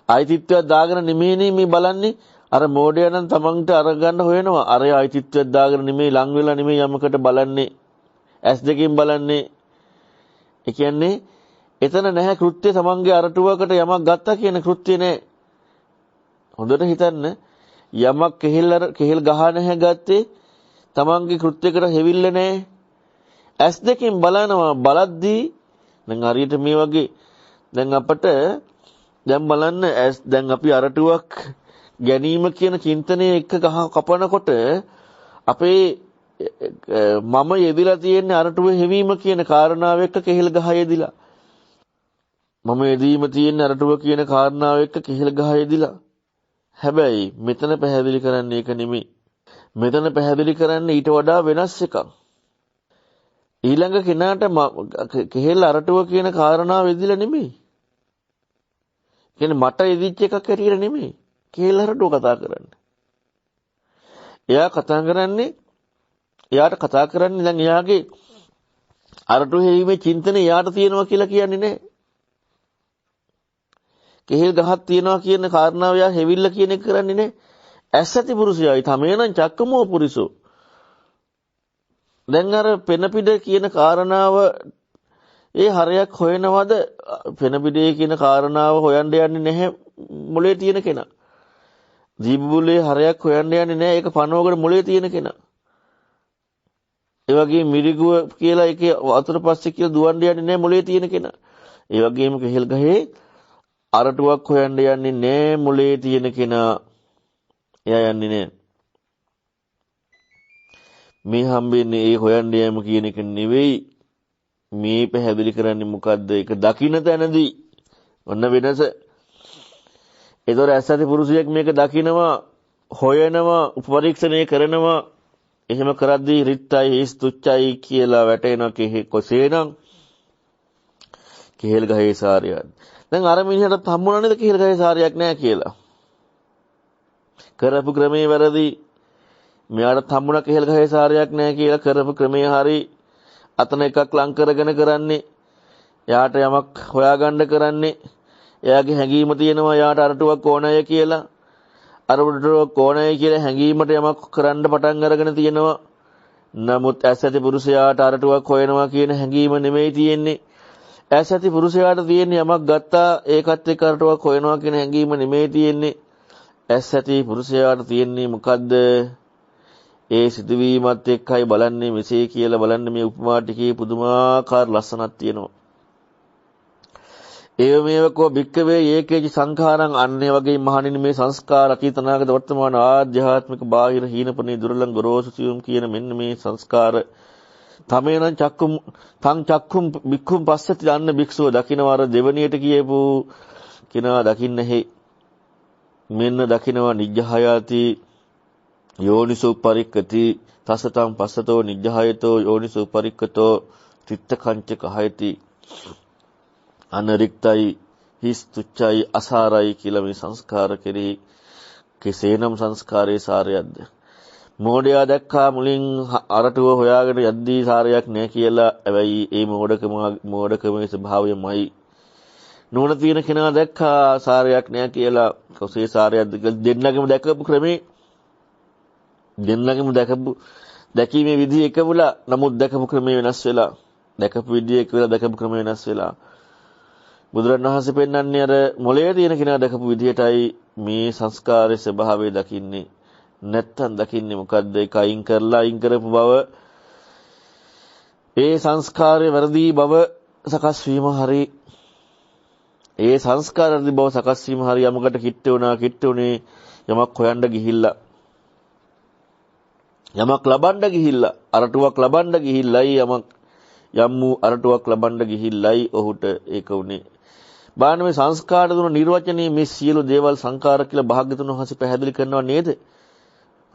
අයිතිත්වයක් දාගෙන නෙමෙයිනේ මේ බලන්නේ. අර මෝඩයා නම් තමන්ට අරගන්න හොයනවා. අර අයිතිත්වයක් දාගෙන නෙමෙයි, ලං වෙලා නෙමෙයි යමකට බලන්නේ. ඇස් දෙකෙන් බලන්නේ. ඒ කියන්නේ එතන නැහැ කෘත්‍ය තමන්ගේ අරටුවකට යමක් ගත්තා කියන කෘත්‍ය නැහැ. හොඳට හිතන්න. යමක් කෙහෙල් ගහ නැහැ ගත්තේ තමන්ගේ කෘත්‍යයකට හෙවිල්ල නැහැ. ඇස් දෙකෙන් බලනවා. බලද්දී දැන් හරියට මේ වගේ දැන් අපට දැන් බලන්න දැන් අපි අරටුවක් ගැනීම කියන චින්තනයේ එක ගහ කපනකොට අපේ මම යෙදිලා තියෙන අරටුව හෙවීම කියන කාරණාව එක්ක කෙහෙල් ගහ යෙදිලා. මම යෙදීම තියෙන අරටුව කියන කාරණාව එක්ක කෙහෙල් ගහ යෙදිලා. හැබැයි මෙතන පැහැදිලි කරන්නේ ඒක නෙමෙයි. මෙතන පැහැදිලි කරන්නේ ඊට වඩා වෙනස් එකක්. ඊළඟ කෙනාට කෙහෙල් අරටුව කියන කාරණාව යෙදිලා නෙමෙයි. කියන්නේ මට යෙදිච්ච එකක් හැටියට නෙමෙයි. කෙහෙල් අරටුව කතා කරන්නේ. එයාට කතා කරන්නේ දැන් එයාගේ අරටුව හෙවීමේ චින්තනය එයාට තියෙනවා කියලා කියන්නේ නැහැ. කෙහෙල් ගහක් තියෙනවා කියන කාරණාව එයා හෙවිල්ල කියන එක කරන්නේ නැහැ. ඇස් ඇති පුරුෂයයි තමේනම් චක්කමෝ පුරිසෝ. දැන් අර පෙනපිඩ කියන කාරණාව ඒ හරයක් හොයනවද? පෙනපිඩේ කියන කාරණාව හොයන්න යන්නේ නැහැ මොලේ තියෙන කෙනා. දීබුලේ හරයක් හොයන්න යන්නේ නැහැ ඒක පනවකට මොලේ තියෙන කෙනා. ඒ වගේම මිරිගුව කියලා එකේ වතුර පස්සේ කියලා දුවන්න යන්නේ නැහැ මොලේ තියෙන කෙනා. ඒ වගේම කෙහෙල් ගහේ අරටුවක් හොයන්න යන්නේ නැහැ මොලේ තියෙන කෙනා. එයා යන්නේ නැහැ. මේ හම්බෙන්නේ ඒ හොයන්න යෑම කියන එක නෙවෙයි. මේ පැහැදිලි කරන්නේ මොකද්ද? ඒක දකින්න තැනදී ඔන්න වෙනස. ඒතොර ඇස්සති පුරුෂයෙක් මේක දකිනවා, හොයනවා, උපපරීක්ෂණය කරනවා. එහෙම කරද්දී රිත්යි හිස් තුච්චයි කියලා වැටෙනවා කොසේනම් කෙහෙල් ගහේ සාරයක්. දැන් අර මිනිහට හම්බුණා නේද කෙහෙල් ගහේ සාරයක් නැහැ කියලා. කරපු ක්‍රමේ වැරදි. මෙයාට හම්බුණා කෙහෙල් ගහේ සාරයක් නැහැ කියලා කරපු ක්‍රමේ හරි. අතන එකක් ලං කරගෙන කරන්නේ. එයාට යමක් හොයාගන්න කරන්නේ. එයාගේ හැඟීම තියෙනවා එයාට අරටුවක් ඕනය කියලා. අරටුවක් ඕනය කියලා හැඟීමට යමක් කරන්න පටන් අරගෙන තියෙනවා. නමුත් ඇස් ඇති පුරුෂයාට අරටුවක් හොයනවා කියන හැඟීම නෙමෙයි තියෙන්නේ. ඇස් ඇති පුරුෂයාට තියෙන්නේ යමක් ගත්තා ඒකත් එක්ක අරටුවක් හොයනවා කියන හැඟීම නෙමෙයි තියෙන්නේ. ඇස් ඇති පුරුෂයාට තියෙන්නේ මොකද්ද? ඒ සිදුවීමත් එක්කයි බලන්නේ මෙසේ කියලා බලන්න මේ උපමා ටිකේ පුදුමාකාර ලස්සනක් තියෙනවා. ඒව මේවකෝ භික්කවේ ඒකේච සංඛාරං අන්නේ වගේ මහණෙනි මේ සංස්කාර අතීතනාගත වර්තමාන ආධ්‍යාත්මික බාහිර හීනපනේ දුරලං ගොරෝසු සියුම් කියන මෙන්න මේ සංස්කාර තමේනං චක්කුම් තං චක්කුම් භික්ඛුම් පස්සති අන්න භික්ෂුව දකින්නවර දෙවණියට කියපු කිනා දකින්නේ මෙන්න දකින්නවා නිජ්ජහයති යෝනිසෝ පරික්කති තසතං පස්සතෝ නිජ්ජහයතෝ යෝනිසෝ පරික්කතෝ චිත්තකංච කහයති අනරික්තයි හිස් තුච්චයි අසාරයි කියලා මේ සංස්කාර කෙරෙහි කෙසේනම් සංස්කාරයේ සාරයක්ද? මෝඩයා දැක්කා මුලින් අරටුව හොයාගෙන යද්දී සාරයක් නැහැ කියලා. හැබැයි ඒ මෝඩකමේ ස්වභාවයමයි. නුවණ තියෙන කෙනා දැක්කා සාරයක් නැහැ කියලා. කොසේ සාරයක්ද? දෙන්නගෙම දැකපු ක්‍රමේ දෙන්නගෙම දැකීමේ විදිහ එකවලා. නමුත් දැකපු ක්‍රමේ වෙනස් වෙලා. දැකපු විදිහ එක වෙලා දැකපු ක්‍රමේ වෙනස් වෙලා. බුදුරණවහන්සේ පෙන්වන්නේ අර මොලේ තියෙන කෙනා දැකපු විදිහටයි මේ සංස්කාරයේ ස්වභාවය දකින්නේ. නැත්තම් දකින්නේ මොකද්ද? ඒක අයින් කරපු බව ඒ සංස්කාරයේ වර්ධී බව සකස් වීම හරි ඒ සංස්කාරයේ බව සකස් වීම හරි යමකට කිට්ටුනේ යමක් හොයන්න ගිහිල්ලා යමක් ලබන්න ගිහිල්ලා අරටුවක් ලබන්න ගිහිල්ලයි යම් වූ අරටුවක් ලබන්න ගිහිල්ලයි ඔහුට ඒක උනේ. බාන මේ සංස්කාර දුන නිර්වචනයේ මේ සියලු දේවල් සංකාර කියලා භාග්‍යතුන් වහන්සේ පැහැදිලි කරනවා නේද?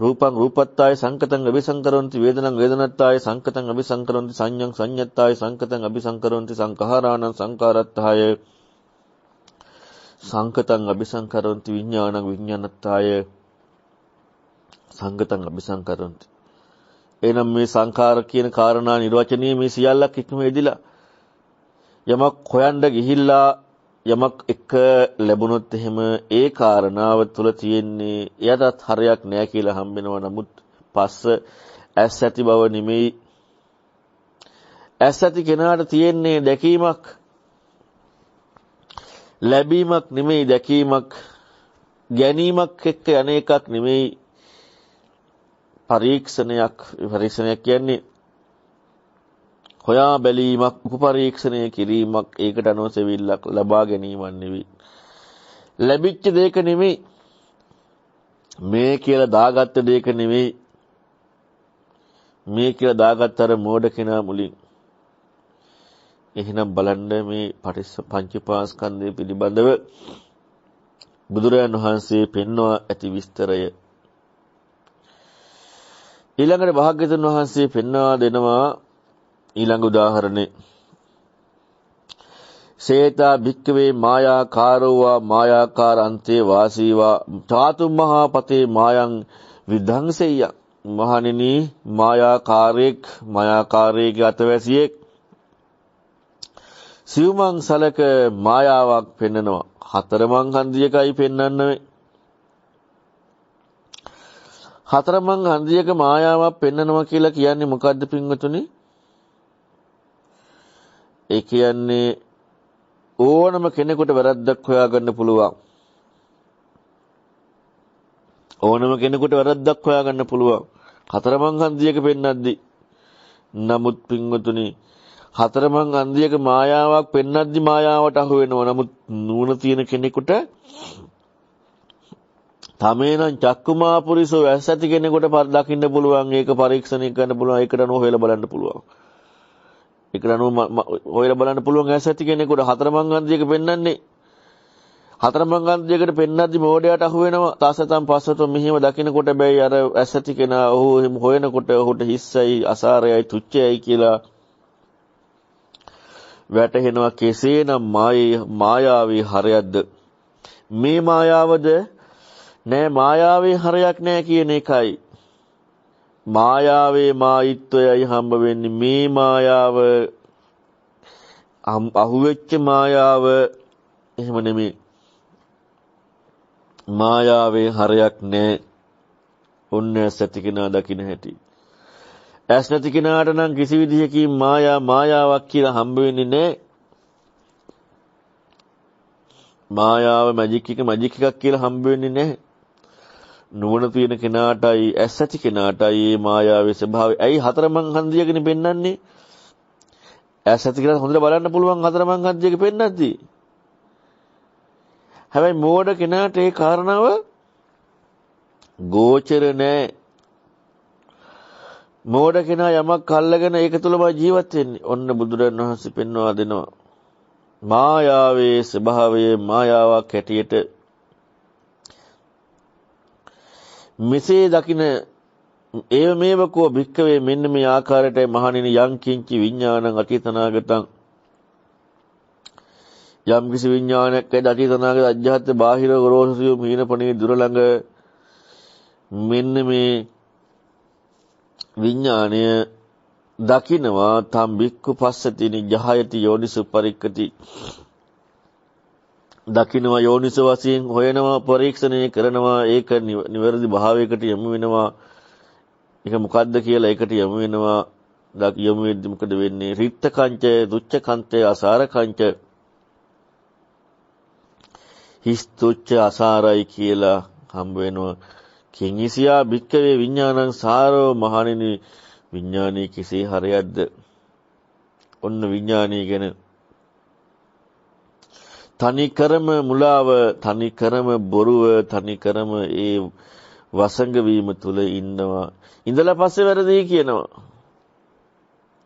රූපං රූපත්තාය සංකතං අபிසංකරොන්ති වේදනං වේදනත්තාය සංකතං අபிසංකරොන්ති සංඤං සංඤත්තාය සංකතං අபிසංකරොන්ති සංඛාරාණං සංකාරත්තාය සංකතං අபிසංකරොන්ති විඥානං විඥානත්තාය සංකතං අபிසංකරොන්ති. එනම් මේ සංඛාර කියන කාරණා නිර්වචනීය මේ සියල්ලක් එක්කම එදිලා යමක් හොයන්න ගිහිල්ලා යමක් එක ලැබුණොත් එහෙම ඒ කාරණාව තුළ තියෙන්නේ එයටත් හරයක් නෑ කියලා හම්බෙනවා. නමුත් පස්ස ඇස් ඇති බව නෙමෙයි. ඇස් ඇති කෙනාට තියෙන්නේ දැකීමක් ලැබීමක් නෙමෙයි. දැකීමක් ගැනීමක් එක්ක අනේකක් නෙමෙයි. පරීක්ෂණයක් කියන්නේ හොයා බැලීමක් උපපරීක්ෂණය කිරීමක්. ඒකට අනුව සෙවිල්ලක් ලබා ගැනීමක් නෙවෙයි. ලැබිච්ච දෙයක නෙවෙයි. මේ කියලා දාගත්ත දෙයක නෙවෙයි. මේ කියලා දාගත්ත අර මෝඩ කෙනා මුලින්. එහෙනම් බලන්න මේ පංචපාස්කන්ධය පිළිබඳව බුදුරජාණන් වහන්සේ පෙන්වා ඇති විස්තරය. ඊළඟට භාග්‍යවතුන් වහන්සේ පෙන්වා දෙනවා ඊළඟ උදාහරණේ. සේතා භික්කවේ මායාකාරෝවා මායාකාර අන්තේ වාසීවා චාතුම් මහා පතේ මායං විධංසෙය්‍ය. මහණෙනි මායාකාරයේ අතවැසියෙක් සිව්මං සලක මායාවක් පෙන්නනවා. හතරමං හන්දියකයි පෙන්වන්නේ. හතරමං හන්දියක මායාවක් පෙන්නනවා කියලා කියන්නේ මොකද්ද පින්වතුනි? ඒ කියන්නේ ඕනම කෙනෙකුට වැරද්දක් හොයාගන්න පුළුවන්. ඕනම කෙනෙකුට වැරද්දක් හොයාගන්න පුළුවන්. හතරමං හන්දියක පෙන්නද්දි. නමුත් පින්වතුනි හතරමං හන්දියක මායාවක් පෙන්නද්දි මායාවට අහු වෙනවා. නමුත් නුවණ තියෙන කෙනෙකුට තමේනම් චක්කුමා පුරිසෝ ඇස් ඇති කෙනෙකුට දකින්න පුළුවන්. ඒක පරීක්ෂණය කරන්න පුළුවන්. ඒකට නෝ හොයලා බලන්න පුළුවන්. හොයලා බලන්න පුළුවන් ඇස් ඇති කෙනෙකුට හතරමං හන්දියක පෙන්වන්නේ. හතරමං හන්දියකට පෙන්නද්දි මෝඩයට අහු වෙනවා. තාසතම් පස්සතෝ මෙහිම දකින්නකොට බැයි අර ඇස් ඇති කෙනා ඔහු එහෙම හොයනකොට ඔහුට හිස්සයි අසාරයයි තුච්චයයි කියලා වැටහෙනවා. කෙසේනම් මායාවේ හරයක්ද? මේ මායාවද? නෑ, මායාවේ හරයක් නෑ කියන එකයි. මායාවේ මායිත්වයයි හම්බ වෙන්නේ. මේ මායාව අහුවෙච්ච මායාව එහෙම නෙමෙයි. මායාවේ හරයක් නෑ. ඔන්න ඇස් ඇති කෙනා දකින්න හැටි. ඇස් නැති කෙනාට නම් කිසි විදිහකින් මායාවක් කියලා හම්බ වෙන්නේ නැහැ. මායාව මැජික් එකක් කියලා හම්බ වෙන්නේ නැහැ. නුවණ තියෙන කෙනාටයි ඇස් ඇති කෙනාටයි මේ මායාවේ ස්වභාවය. ඇයි හතරමං හන්දියගෙන පෙන්වන්නේ? ඇස් ඇති කෙනාට හොඳට බලන්න පුළුවන් හතරමං හන්දියක පෙන්නද්දී. හැබැයි මෝඩ කෙනාට ඒ කාරණාව ගෝචර නැහැ. මෝඩ කෙනා යමක් අල්ලගෙන ඒක තුලම ජීවත් වෙන්නේ. ඔන්න බුදුරන් වහන්සේ පෙන්වා දෙනවා. මායාවේ ස්වභාවය මායාවක් හැටියට මෙසේ දකින ඒව මේවකෝ භික්කවේ මෙන්න මේ ආකාරයටයි මහණෙනි යං කිංචි විඥානං අතීතනාගතං යම් කිසි විඥානයක් ඇද අතීතනාගත අජ්ජහත් බාහිර ගොරෝසුසිය මීනපණේ දුර ළඟ මෙන්න මේ විඥාණය දකින්නවා තම් බික්කු පස්සතිනි ජහයති යෝනිසු පරික්කති දකින්නවා යෝනිස වශයෙන් හොයනවා පරීක්ෂණය කරනවා ඒක නිවැරදි භාවයකට යොමු වෙනවා ඒක මොකද්ද කියලා ඒකට යොමු වෙනවා යොමු වෙද්දි මොකද වෙන්නේ රිත්ත කංචය දුච්ච කංචය අසාර කංච හිස් තුච්ච අසාරයි කියලා හම්බ වෙනවා කිංගිසියා භික්කවේ විඥානං සාරෝ මහණෙනි විඥානයේ කෙසේ හරයක්ද ඔන්න විඥානය ගැන තනිකරම මුලාව තනිකරම බොරුව තනිකරම ඒ වසංග වීම තුල ඉන්නවා ඉඳලා පස්සේ වැරදි කියනවා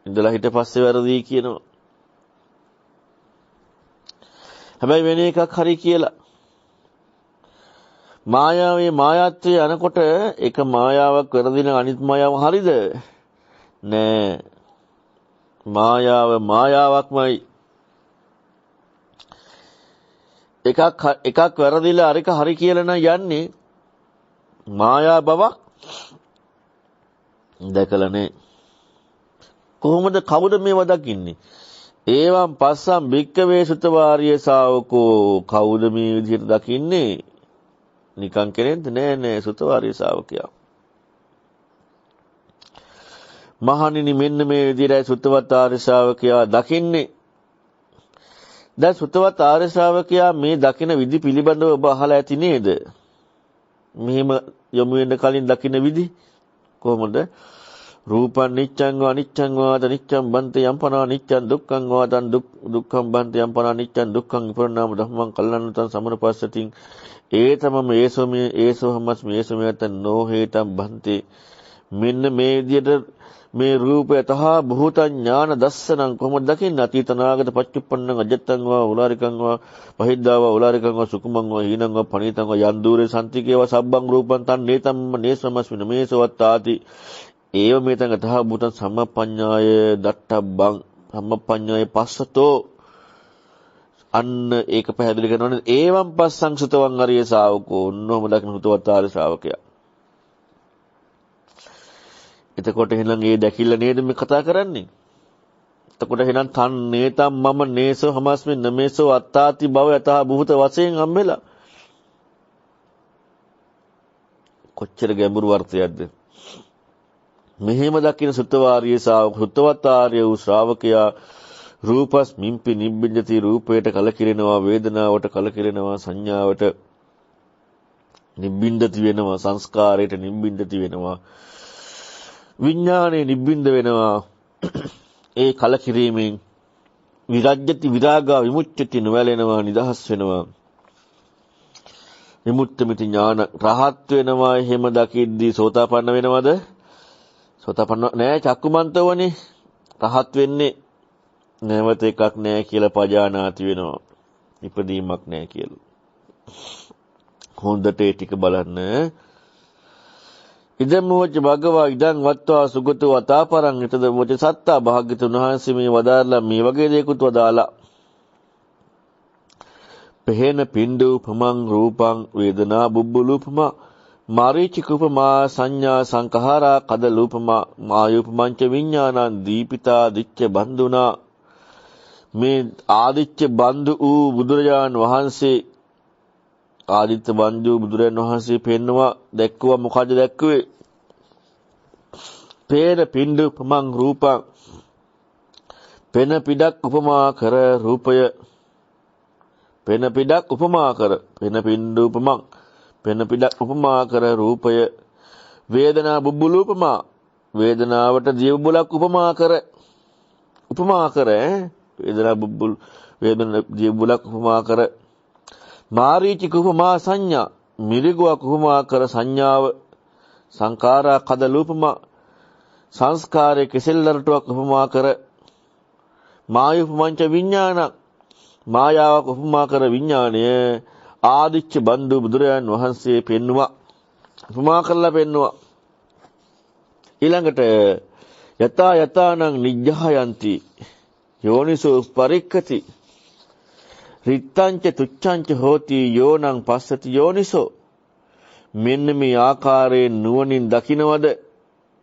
ඉඳලා හිට පස්සේ වැරදි කියනවා හැබැයි වෙන එකක් හරි කියලා මායාවේ මායාත්වයේ අනකොට එක මායාවක් වැරදින අනිත් මායාව හරිද නෑ මායාවක්මයි එකක් වැරදිලා අරික හරි කියලා නම් යන්නේ මායා බවක් දැකලා නේ කොහොමද කවුද මේව දකින්නේ ඒවම් පස්සම් භික්කවේ සුතවාරිය ශාවකෝ කවුද මේ විදිහට දකින්නේ නිකන් කෙනෙක්ද නෑ සුතවාරිය ශාවකයා මහණෙනි මෙන්න මේ විදිහටයි සුතවත් ආර්ය ශාවකයා දකින්නේ දැන් සුතවත් ආර්ය ශ්‍රාවකයා මේ දකින විදි පිළිබඳව ඔබ අහලා ඇති නේද? මෙහෙම යොමු වෙන්න කලින් දකින විදි කොහොමද? රූපං නිච්ඡං වා අනිච්ඡං වාද නිච්ඡං බන්තේ යම්පනා නිච්ඡං දුක්ඛං වාදං දුක්ඛං බන්තේ යම්පනා නිච්ඡං දුක්ඛං විපරණාම ධම්මං කල්ලන්නතං සමනපස්සතින් ඒතමම ඒසෝ හමස්මි ඒසමයතන් නොහේතං බන්තේ මෙන්න මේ විදිහට මේ රූපය තහ භූත ඥාන දස්සනං කොහොමද දකින්නේ අතීතනාගත පච්චුප්පන්නං අජත්තං වා උලාරිකං වා පහිද්දාවා උලාරිකං වා සුකුමං වා හීනං වා පණීතං වා යන් දූරේ සම්තිකේවා සබ්බං රූපං තන් නේතම්ම නේසමස්මින මේසවත්තාති ඒව මේතං තහ භූතං සම්මප්පඤ්ඤාය දට්ඨබ්බං සම්මප්පඤ්ඤාය පස්සතෝ අන්න ඒක පැහැදිලි කරනවානේ ඒවම් පස්සං සුතවං අරිය ශාවකෝ ඔන්නෝම දකින්න සුතවත් ආර්ය ශ්‍රාවකයා එතකොට එහෙනම් ඒ දැකිල්ල නේද මේ කතා කරන්නේ? එතකොට එහෙනම් තන් නේතම් මම නේසෝ හමස්මි නමේසෝ අත්තාති භව යතහ භූත වශයෙන් හම්බෙලා. කොච්චර ගැඹුරු වර්ථයක්ද? මෙහෙම දකින්න සුත්තවාරිය සුත්තවත් ආර්ය වූ ශ්‍රාවකයා රූපස් මිම්පි නිබ්බින්දති රූපයට කලකිරෙනවා වේදනාවට කලකිරෙනවා සංඥාවට නිබ්බින්දති වෙනවා සංස්කාරයට නිබ්බින්දති වෙනවා විඥානේ නිබ්බින්ද වෙනවා ඒ කලකිරීමෙන් විරජ්‍යති විරාගා විමුච්ඡති නොවැළෙනවා නිදහස් වෙනවා විමුක්තමිති ඥාන රහත් වෙනවා එහෙම දකිද්දී සෝතාපන්න වෙනවද සෝතාපන්න නෑ චක්කුමන්තවනේ රහත් වෙන්නේ නැවත එකක් නෑ කියලා පජානාති වෙනවා ඉපදීමක් නෑ කියලා හොඳට ඒ ටික බලන්න ඉදම් මොච්ච භගවා ඉදං වත්වා සුගතෝ අතාපරං ඊතද මොච්ච සත්තා භාග්‍යතුන් වහන්සේ මේ වදාරලා මේ වගේ දේකුත් වදාලා පහේන පින්ඩ උපමං රූපං වේදනා බුබ්බුලූපමා මාරීචික උපමා සංඥා සංඛාරා කද ලූපමා මායූපමංච විඥානං දීපිතා දිච්ච බන්දුනා මේ ආදිච්ච බන්දු වූ බුදුරජාන් වහන්සේ ආදිත්‍ය බන්දු බුදුරජාන් වහන්සේ පෙන්නවා දැක්කුවා මොකද දැක්කුවේ පේන පින්ඩු උපමං රූපං පෙන පිඩක් උපමා කර රූපය පෙන පිඩක් උපමා කර පෙන පින්ඩු උපමං පෙන පිඩක් උපමා කර රූපය වේදනා බුබ්බුලු උපමා වේදනාවට දිය බුබ්බුලක් උපමා කර වේදනා බුබ්බුල් වේදනා දිය බුබ්බුලක් උපමා කර මාරීචික උපමා සංඥා මිරිගුවක් උපමා කර සංඥාව සංඛාරා කදලූපමා සංස්කාරයේ කෙසෙල්ලරටුවක් උපමා කර මායුපමංච විඥාන මායාවක් උපමා කර විඥාණය ආදිච්ච බන්දු බුදුරයන් වහන්සේ පෙන්නුවා උපමා කරලා පෙන්නුවා ඊළඟට යතා යතානං නිජ්ජහයන්ති යෝනිසෝ පරික්ඛති රිත්තංච තුච්ඡංච හෝති යෝනං පස්සති යෝනිසෝ මෙන්න මේ ආකාරයෙන් නුවණින් දකිනවද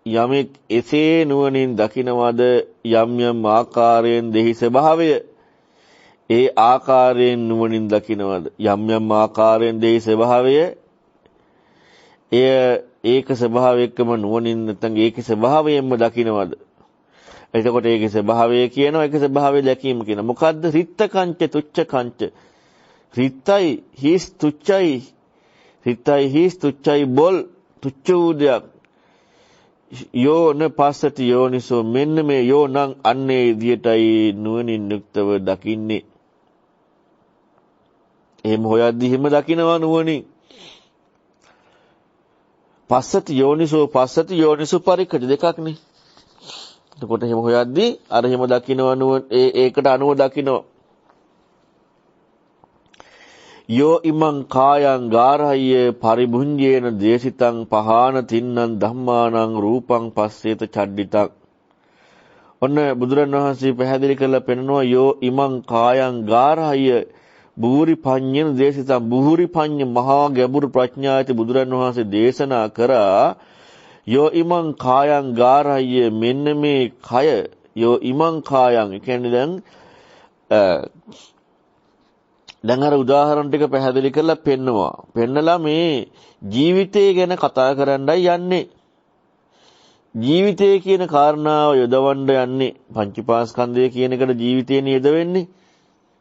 යමෙක් එසේ නුවණින් දකිනවද යම් යම් ආකාරයෙන් දෙහි ස්වභාවය ඒ ආකාරයෙන් නුවණින් දකිනවද යම් යම් ආකාරයෙන් දෙහි ස්වභාවය ඒක ස්වභාවයකම නුවණින් නැත්නම් ඒකේ ස්වභාවයෙන්ම දකිනවද එතකොට ඒකේ ස්වභාවය කියනවා ඒකේ ස්වභාවය දැකීම කියන මොකද්ද රිත්ත කංච තුච්ඡ කංච රිත්තයි හිස් තුච්ඡයි බොල් තුච්ඡ උදයක් යෝන පස්සති යෝනිසෝ මෙන්න මේ යෝනං අන්නේ විදියටයි නුවණින් යුක්තව දකින්නේ එහෙම හොයද්දි හිම දකිනවා නුවණින් පස්සති යෝනිසෝ පරික්ඛති දෙකක්නේ එතකොට එහෙම හොයද්දි අර එහෙම දකිනවා නුවණ ඒකට අනුව දකිනවා යෝ ඉමං කායං ගාරහ්‍ය පරිභුඤ්ජේන දේශිතං පහාන තින්නං ධම්මානං රූපං පස්සේත චඩ්ඩිතං ඔන්න බුදුරණවහන්සේ පැහැදිලි කරලා පෙන්නනවා යෝ ඉමං කායං ගාරහ්‍ය බුහුරි පඤ්ඤේන දේශිතං බුහුරි පඤ්ඤ මහා ගැඹුරු ප්‍රඥායති බුදුරණවහන්සේ දේශනා කරා යෝ ඉමං කායං ගාරහ්‍ය මෙන්න මේ කය යෝ ඉමං කායං කියන්නේ දැන් අර උදාහරණ ටික පැහැදිලි කරලා පෙන්නලා මේ ජීවිතය ගැන කතා කරන්නයි යන්නේ ජීවිතය කියන කාරණාව යොදවන්න යන්නේ පංචපාස්කන්ධය කියන එකට ජීවිතේ නේද වෙන්නේ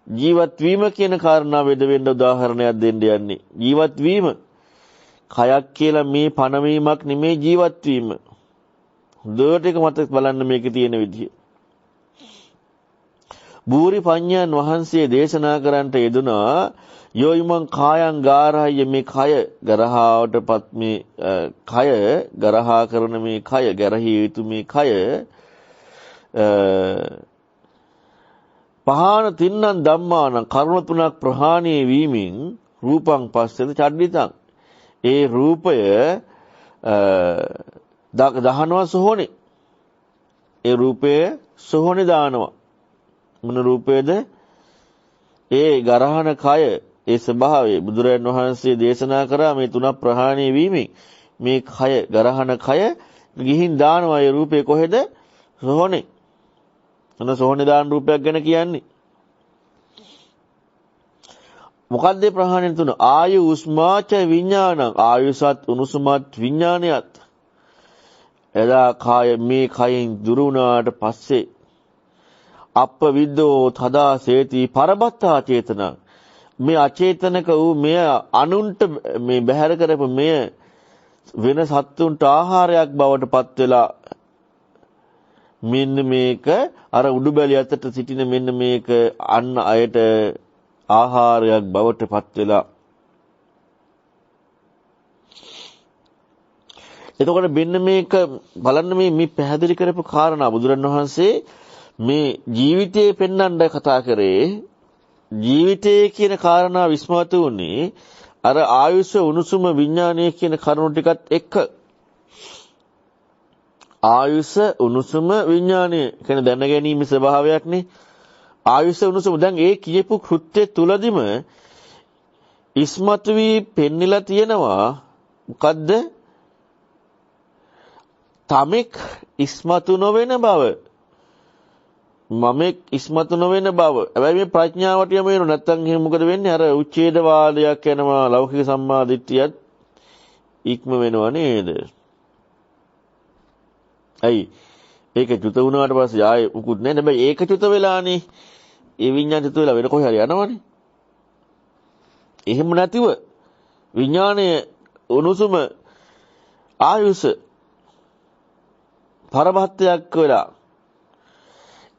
ජීවත් වීම කියන කාරණාව යොදවෙන්න උදාහරණයක් දෙන්න යන්නේ ජීවත් වීම කයක් කියලා මේ පණවීමක් නෙමේ ජීවත් වීම හොඳට එක මතක බලන්න මේකේ තියෙන විදිය බූරි පඤ්ඤාන් වහන්සේ දේශනා කරන්නට යෙදුනා යෝ ඉමං කායං ගාරහ්‍ය මේ කය ගරහාවටපත් මේ කය ගරහා කරන මේ කය ගැරහිය යුතු මේ කය පහාන තින්නං ධම්මාන කර්ම තුනක් ප්‍රහාණය වීමෙන් රූපං පස්සෙද චඩ්ඩිතං ඒ රූපය දහනවා සෝහනේ ඒ රූපය සෝහනේ දානවා මොන රූපයේද ඒ ගරහන කය ඒ ස්වභාවය බුදුරජාණන් වහන්සේ දේශනා කරා මේ තුනක් ප්‍රහාණය වීමෙන් මේ කය ගරහන කය ගිහින් දානවා ඒ රූපේ කොහෙද සෝහනේ මොන සෝහනේ දාන රූපයක් ගැන කියන්නේ මොකද්ද ප්‍රහාණය තුන ආයු උස්මාච විඥානං ආයුසත් උනුසුමත් විඥානයත් එදා කය මේ කයෙන් දුරු වුණාට පස්සේ අප්ප විද්දෝ තදා සේති පරබත්තා චේතන මේ අචේතනක වූ මෙය අනුන්ට මේ බැහැර කරපු මෙය වෙන සත්තුන්ට ආහාරයක් බවට පත් වෙලා මෙන්න මේක අර උඩුබැලි අතට සිටින මෙන්න මේක අන්න අයට ආහාරයක් බවට පත් වෙලා එතකොට මෙන්න මේක බලන්න මේ පැහැදිලි කරපු කාරණා බුදුරණවහන්සේ මේ ජීවිතේ පෙන්වන්න කතා කරේ ජීවිතය කියන කාරණා විස්මතු වුණේ අර ආයුෂ උණුසුම විඥානය කියන කරුණු ටිකත් එක්ක ආයුෂ උණුසුම විඥානය කියන දැන ගැනීම ස්වභාවයක්නේ ආයුෂ උණුසුම දැන් ඒ කියපු කෘත්‍ය තුලදිම ඉස්මතු වී පෙන්නිලා තියෙනවා මොකද්ද තමෙක් ඉස්මතු නොවන බව මමෙක් ඉස්මතු නොවන බව. හැබැයි මේ ප්‍රඥාවට යම වෙනු නැත්තම් එහෙනම් මොකද වෙන්නේ? අර උච්ඡේදවාදයක් යනවා ලෞකික සම්මාදිට්ඨියත් ඉක්ම වෙනවා නේද? ඇයි? ඒක චුත වුණාට පස්සේ ආයේ උකුත් නැහැ. හැබැයි ඒක චුත වෙලානේ. ඒ විඤ්ඤාණ චුත වෙලා වෙන කොහේ හරි යනවනේ. එහෙම නැතිව විඥානයේ උණුසුම ආයුෂ පරමහත්යක් වෙලා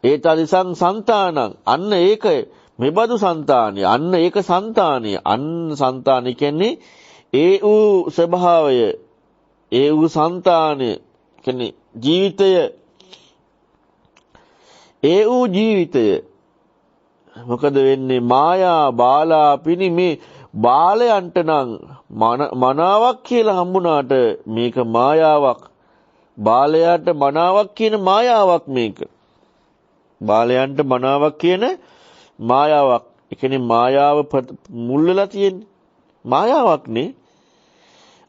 ඒතදිසං సంతాනං අන්න ඒක මෙබඳු సంతాනිය අන්න ඒක సంతాනිය අන්න సంతాනිය කියන්නේ ඒ වූ ස්වභාවය ඒ වූ సంతాනිය කියන්නේ ජීවිතය ඒ වූ ජීවිතය මොකද වෙන්නේ මායා බාලා පිනි මේ බාලයන්ට නම් මනාවක් කියලා හම්බුණාට මේක මායාවක් බාලයාට මනාවක් කියන මායාවක් මේක බාලයන්ට මනාවක් කියන මායාවක් ඒ කියන්නේ මායාව මුල් වෙලා තියෙන්නේ මායාවක් නේ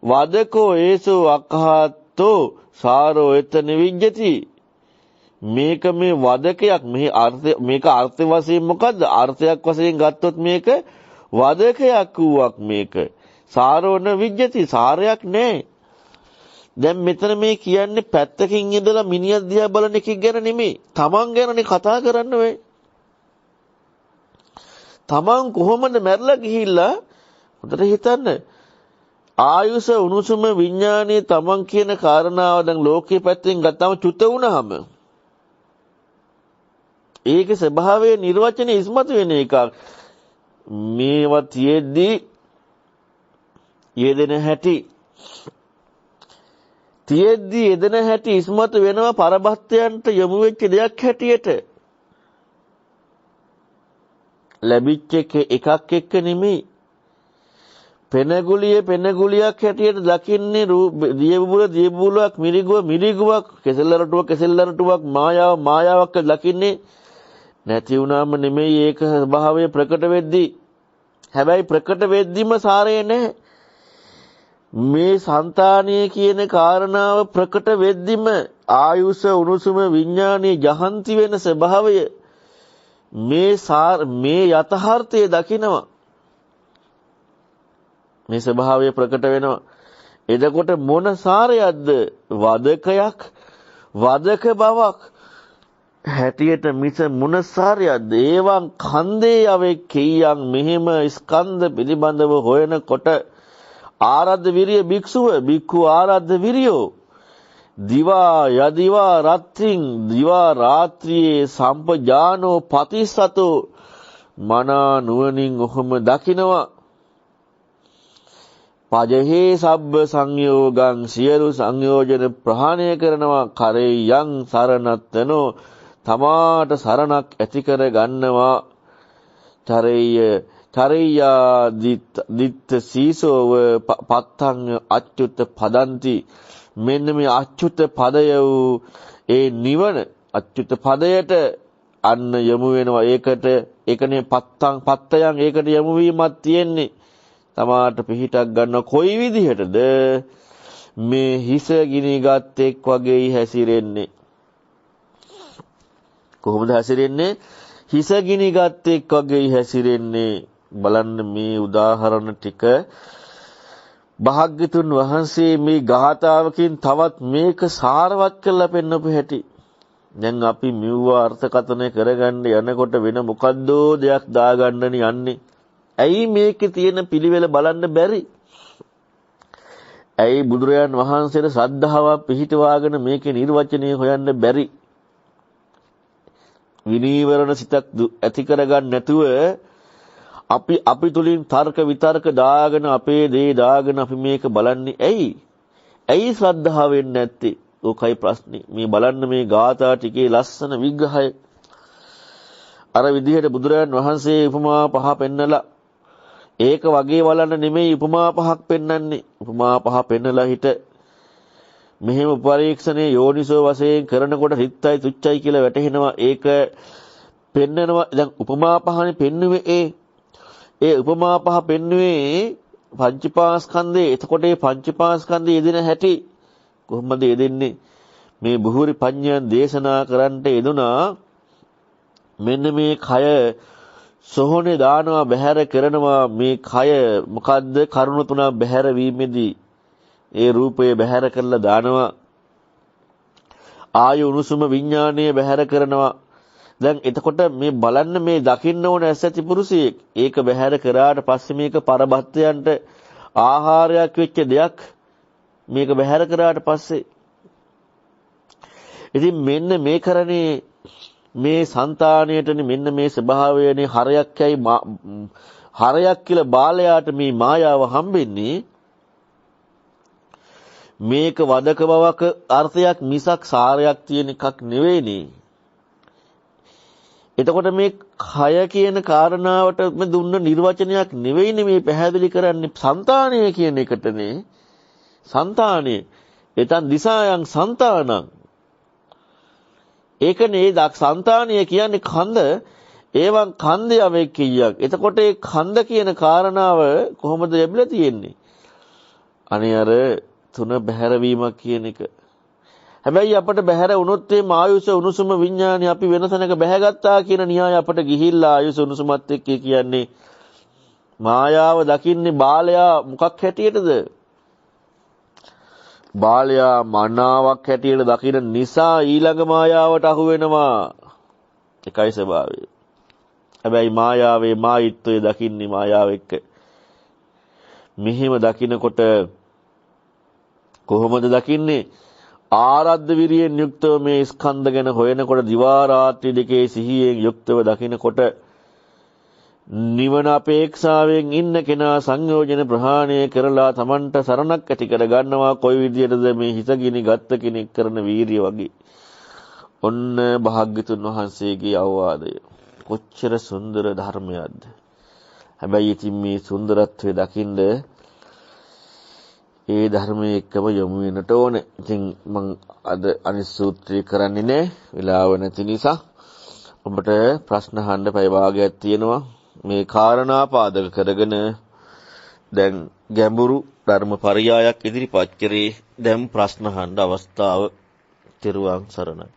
වදකෝ ඒසෝ අක්ඛාතෝ සාරෝ එතන විජ්ජති මේක මේ වදකයක් මේ අර්ථය මේක අර්ථ වශයෙන් මොකද්ද අර්ථයක් වශයෙන් ගත්තොත් මේක වදකයක් වූවක් මේක සාරෝන විජ්ජති සාරයක් නැහැ දැන් මෙතන මේ කියන්නේ පැත්තකින් ඉඳලා මිනිහා දිහා බලන එකක් ගැන නෙමෙයි තමන් ගැනනේ කතා කරන්න වෙයි තමන් කොහොමද මැරලා ගිහිල්ලා හොඳට හිතන්න ආයුෂ උණුසුම විඥානයේ තමන් කියන කාරණාව දැන් ලෝකයේ පැත්තෙන් ගත්තාම චුත වුණාම ඒකේ ස්වභාවය නිර්වචනය ඉස්මතු වෙන එකක් මේවා තියෙද්දි යෙදෙන හැටි තියෙද්දි යෙදෙන හැටි ඉස්මතු වෙනවා පරබත්තයන්ට යොමු වෙච්ච දෙයක් හැටියට ලැබිච්ච එකක් එක්ක නෙමෙයි පෙනගුලියක් හැටියට දකින්නේ දියබුලක් මිරිගුවක් කෙසෙල්ලරටුවක් මායාවක් දකින්නේ නැති වුණාම නෙමෙයි ඒක ස්වභාවය ප්‍රකට වෙද්දී හැබැයි ප්‍රකට වෙද්දිම සාරය නැහැ මේ సంతානිය කියන කාරණාව ප්‍රකට වෙද්දිම ආයුෂ උණුසුම විඥානීය ජහන්ති වෙන ස්වභාවය මේ යථාර්ථය දකිනවා මේ ස්වභාවය ප්‍රකට වෙනවා එතකොට මොන සාරයක්ද වදක බවක් හැටියට මිස මොන සාරයක්ද ඒවන් කන්දේ යවේ කීයන් මෙහෙම ස්කන්ධ පිළිබඳව හොයනකොට ආරද්ධ විරිය භික්ඛු ආරද්ධ විරියෝ දිවා රාත්‍රියේ සම්පජානෝ පතිසතෝ මනා නුවණින් ඔහොම දකිනවා පජහේ සබ්බ සංයෝගං සියලු සංයෝජන ප්‍රහාණය කරනවා කරේයන් සරණත්තනෝ තමාට සරණක් ඇති කර ගන්නවා චරේයා දිත්ත සීසෝව පත්තං අච්චුත පදන්ති මෙන්න මේ අච්චුත පදය වූ ඒ නිවන අච්චුත පදයට අන්න යමු වෙනවා ඒකනේ පත්තයන් ඒකට යමු වීමක් තියෙන්නේ තමාට පිහිටක් ගන්න කොයි විදිහටද මේ හිස ගිනිගත් එක් වගේ හැසිරෙන්නේ කොහොමද හැසිරෙන්නේ හිස ගිනිගත් එක් වගේ හැසිරෙන්නේ බලන්න මේ උදාහරණ ටික භාග්‍යතුන් වහන්සේ මේ ගාථාවකින් තවත් මේක සාරවත් කරලා පෙන්නපු හැටි දැන් අපි මෙව අර්ථකථනය කරගන්න යනකොට වෙන මොකද්ද දෙයක් දාගන්නනේ යන්නේ ඇයි මේකේ තියෙන පිළිවෙල බලන්න බැරි? ඇයි බුදුරයන් වහන්සේට ශ්‍රද්ධාවක් පිහිටවාගෙන මේකේ නිර්වචනය හොයන්න බැරි? විනීවරණ සිතක් ඇති කරගන්න නැතුව අපි තුලින් තර්ක විතර්ක දාගෙන අපේ දේ දාගෙන අපි මේක බලන්නේ ඇයි? ඇයි ශ්‍රද්ධාව වෙන්නේ නැත්තේ? ඕකයි ප්‍රශ්නේ. මේ බලන්න මේ ගාථා ටිකේ ලස්සන විග්‍රහය. අර විදිහට බුදුරයන් වහන්සේ උපමා පහ පෙන්නලා ඒක වගේ බලන්න නෙමෙයි උපමා පහක් පෙන්වන්නේ. උපමා පහ පෙන්නලා හිට මෙහෙම පරීක්ෂණේ යෝනිසෝ වශයෙන් කරනකොට හිතයි තුච්චයි කියලා වැටහෙනවා. ඒක පෙන්නනවා. දැන් උපමා පහනේ පෙන්නුවේ ඒ උපමා පහ පෙන්නුවේ පංචපාස්කන්ධේ. එතකොට මේ පංචපාස්කන්ධේ යෙදෙන හැටි කොහොමද යෙදෙන්නේ? මේ බුහුරි පඤ්ඤයන් දේශනා කරන්නට යෙදුනා. මෙන්න මේ කය සොහොනේ දානවා බහැර කරනවා මේ කය මොකද්ද කරුණ තුනක් බහැර වීමේදී ඒ රූපය බහැර කරලා දානවා ආය උණුසුම විඥානය බැහැර කරනවා. දැන් එතකොට මේ බලන්න මේ දකින්න ඕන ඇස් ඇති පුරුෂයෙක් ඒක බැහැර කරාට පස්සේ මේක පරබත්තයන්ට ආහාරයක් වෙච්ච දෙයක් මේක බැහැර කරාට පස්සේ ඉතින් මෙන්න මේ කරන්නේ මේ సంతාණයටනේ මෙන්න මේ ස්වභාවයනේ හරයක්යි හරයක් කියලා බාලයාට මේ මායාව හම්බෙන්නේ මේක වදක බවක අර්ථයක් මිසක් සාරයක් තියෙන එකක් නෙවෙයිනේ. එතකොට මේ කය කියන කාරණාවට මේ දුන්න නිර්වචනයක් නෙවෙයිනේ මේ පැහැදිලි කරන්නේ సంతාණය කියන එකටනේ. సంతාණය එතන දිසායන් సంతානං ඒකනේ දක් సంతාණය කියන්නේ කන්ද ඒවන් කන්දේ අවේක්කියක්. එතකොට ඒ කන්ද කියන කාරණාව කොහොමද ලැබිලා තියෙන්නේ? අනේ අර තුන බැහැරවීමක් කියන එක. හැබැයි අපිට බැහැර වුණොත් මේ ආයුෂ උණුසුම විඥානය අපි වෙන තැනක බැහැගත්තා කියන න්‍යාය අපිට ගිහිල්ලා ආයුෂ උණුසුමත් එක්ක කියන්නේ මායාව දකින්නේ බාලයා මොකක් හැටියටද? බාලයා මනාවක් හැටියට දකින නිසා ඊළඟ මායාවට අහු වෙනවා. එකයි ස්වභාවය. හැබැයි මායාවේ මායිත්වය දකින්නේ මායාව එක්ක. මෙහිම දකිනකොට කොහොමද දකින්නේ? ආරද්ධ විරියෙන් යුක්තව මේ ස්කන්ධ ගැන හොයනකොට දිවා රාත්‍රී දෙකේ සිහියෙන් යුක්තව දකිනකොට නිවන අපේක්ෂාවෙන් ඉන්න කෙනා සංයෝජන ප්‍රහාණය කරලා Tamanට සරණක් ඇති කර ගන්නවා. කොයි විදියටද මේ හිතගිනි ගත්ත කෙනෙක් කරන වීරිය වගේ. ඔන්න භාග්‍යතුන් වහන්සේගේ අවවාදය. කොච්චර සුන්දර ධර්මයක්ද. හැබැයි ඉතින් මේ සුන්දරත්වය දකින්න ඒ ධර්මයේ එක්කම යොමු වෙන්නට ඕනේ. ඉතින් මම අද අනිත් සූත්‍රය කරන්නේ නැහැ. වෙලාව නැති නිසා. ඔබට ප්‍රශ්න අහන්න පැය භාගයක් තියෙනවා. මේ කාරණා පාදක කරගෙන දැන් ගැඹුරු ධර්ම පරයයක් ඉදිරිපත් කරේ. දැන් ප්‍රශ්න අහන්න අවස්ථාව. තිරුවන් සරණයි.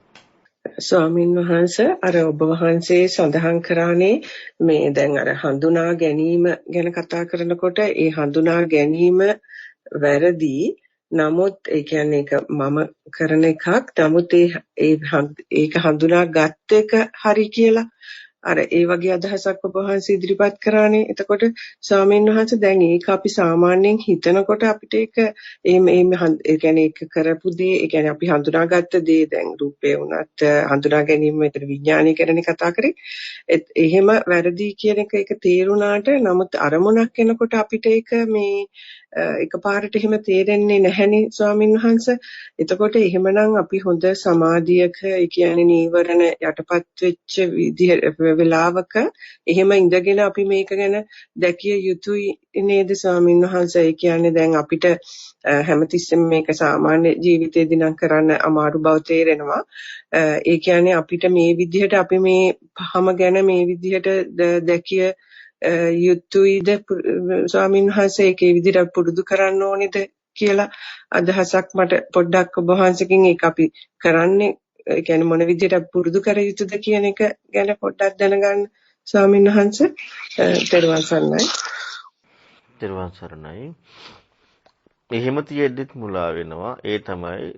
ස්වාමින් වහන්සේ අර ඔබ වහන්සේ සඳහන් කරානේ මේ දැන් අර හඳුනා ගැනීම ගැන කතා කරනකොට ඒ හඳුනා ගැනීම වැරදි. නමුත් ඒ කියන්නේ ඒක මම කරන එකක්. නමුත් ඒක හඳුනා ගත්ත එක හරි කියලා අර ඒ වගේ අදහසක් ඔබ වහන්සේ ඉදිරිපත් කරානේ. එතකොට ස්වාමීන් වහන්සේ දැන් ඒක අපි සාමාන්‍යයෙන් හිතනකොට අපිට ඒක ඒ කියන්නේ ඒක කරපු දේ ඒ කියන්නේ අපි හඳුනාගත්ත දේ දැන් රූපේ වුණත් හඳුනා ගැනීම මෙතන විඥානය ගැන කතා කරේ. එහෙම වැරදි කියන එක ඒක තේරුණාට නමුත් අරමුණක් එනකොට අපිට ඒක මේ එකපාරට එහෙම තේරෙන්නේ නැහෙනේ ස්වාමීන් වහන්සේ. එතකොට එහෙමනම් අපි හොඳ සමාධියක ඒ කියන්නේ නීවරණ යටපත් වෙච්ච වෙලාවක එහෙම ඉඳගෙන අපි මේක ගැන දැකිය යුතුයි නේද ස්වාමීන් වහන්සේ? ඒ කියන්නේ දැන් අපිට හැමතිස්සෙම මේක සාමාන්‍ය ජීවිතේදී නම් කරන්න අමාරු බව තේරෙනවා. ඒ කියන්නේ අපිට මේ විදිහට අපි මේ පහම ගැන මේ විදිහට දැකිය යුතුයිද ස්වාමීන් වහන්සේ? ඒකේ විදිහට පුරුදු කරන්න ඕනේද කියලා අදහසක් මට පොඩ්ඩක් ඔබ වහන්සේකින් ඒක අපි කරන්නේ ඒ කියන්නේ මොන විදිහට පුරුදු කර යුතුද කියන එක ගැන පොඩ්ඩක් දැනගන්න ස්වාමීන් වහන්සේ. ත්වන් සරණයි. ත්වන් සරණයි. එහෙම තියෙද්දිත් මුලා වෙනවා. ඒ තමයි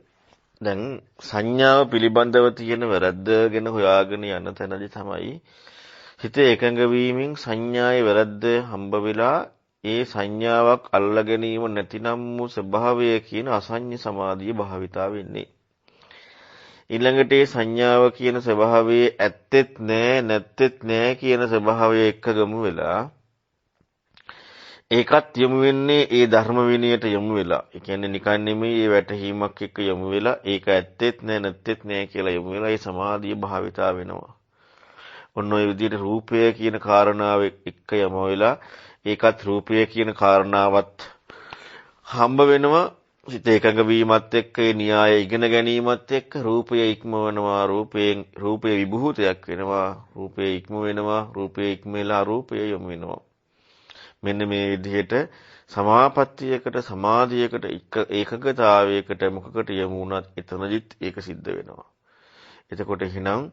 දැන් සංඥාව පිළිබඳව තියෙන වැරද්ද ගැන හොයාගෙන යන තැනදී තමයි හිතේ එකඟ වීමෙන් සංඥාවේ වැරද්ද හම්බ වෙලා ඒ සංඥාවක් අල්ලා ගැනීම නැතිනම් වූ ස්වභාවය කියන අසඤ්ඤ සමාධිය භාවිතා වෙන්නේ. ඊළඟට ඒ සංඥාව කියන ස්වභාවයේ ඇත්තෙත් නෑ නැත්තෙත් නෑ කියන ස්වභාවය එක්ක ගමු වෙලා ඒකත් යොමු වෙන්නේ ඒ ධර්ම විනයට යොමු වෙලා. ඒ කියන්නේ නිකන් නෙමෙයි ඒ වැටහීමක් එක්ක යොමු වෙලා ඒක ඇත්තෙත් නෑ නැත්තෙත් නෑ කියලා යොමු වෙලා ඒ සමාධිය භාවිතා වෙනවා. ඔන්න ඔය විදිහට රූපය කියන කාරණාව එක්ක යම වෙලා ඒකත් රූපය කියන කාරණාවත් හම්බ වෙනවා. සිත එකඟ වීමත් එක්ක ඒ න්‍යාය ඉගෙන ගැනීමත් එක්ක රූපය ඉක්මවනවා. රූපය විභූතයක් වෙනවා. රූපය ඉක්ම වෙනවා. රූපය ඉක්මලා රූපය යොමු වෙනවා. මෙන්න මේ විදිහට සමාපත්තියකට සමාධියකට ඒකගතාවයකට මොකකට යමු වුණත් එතනදිත් ඒක සිද්ධ වෙනවා. එතකොට එහෙනම්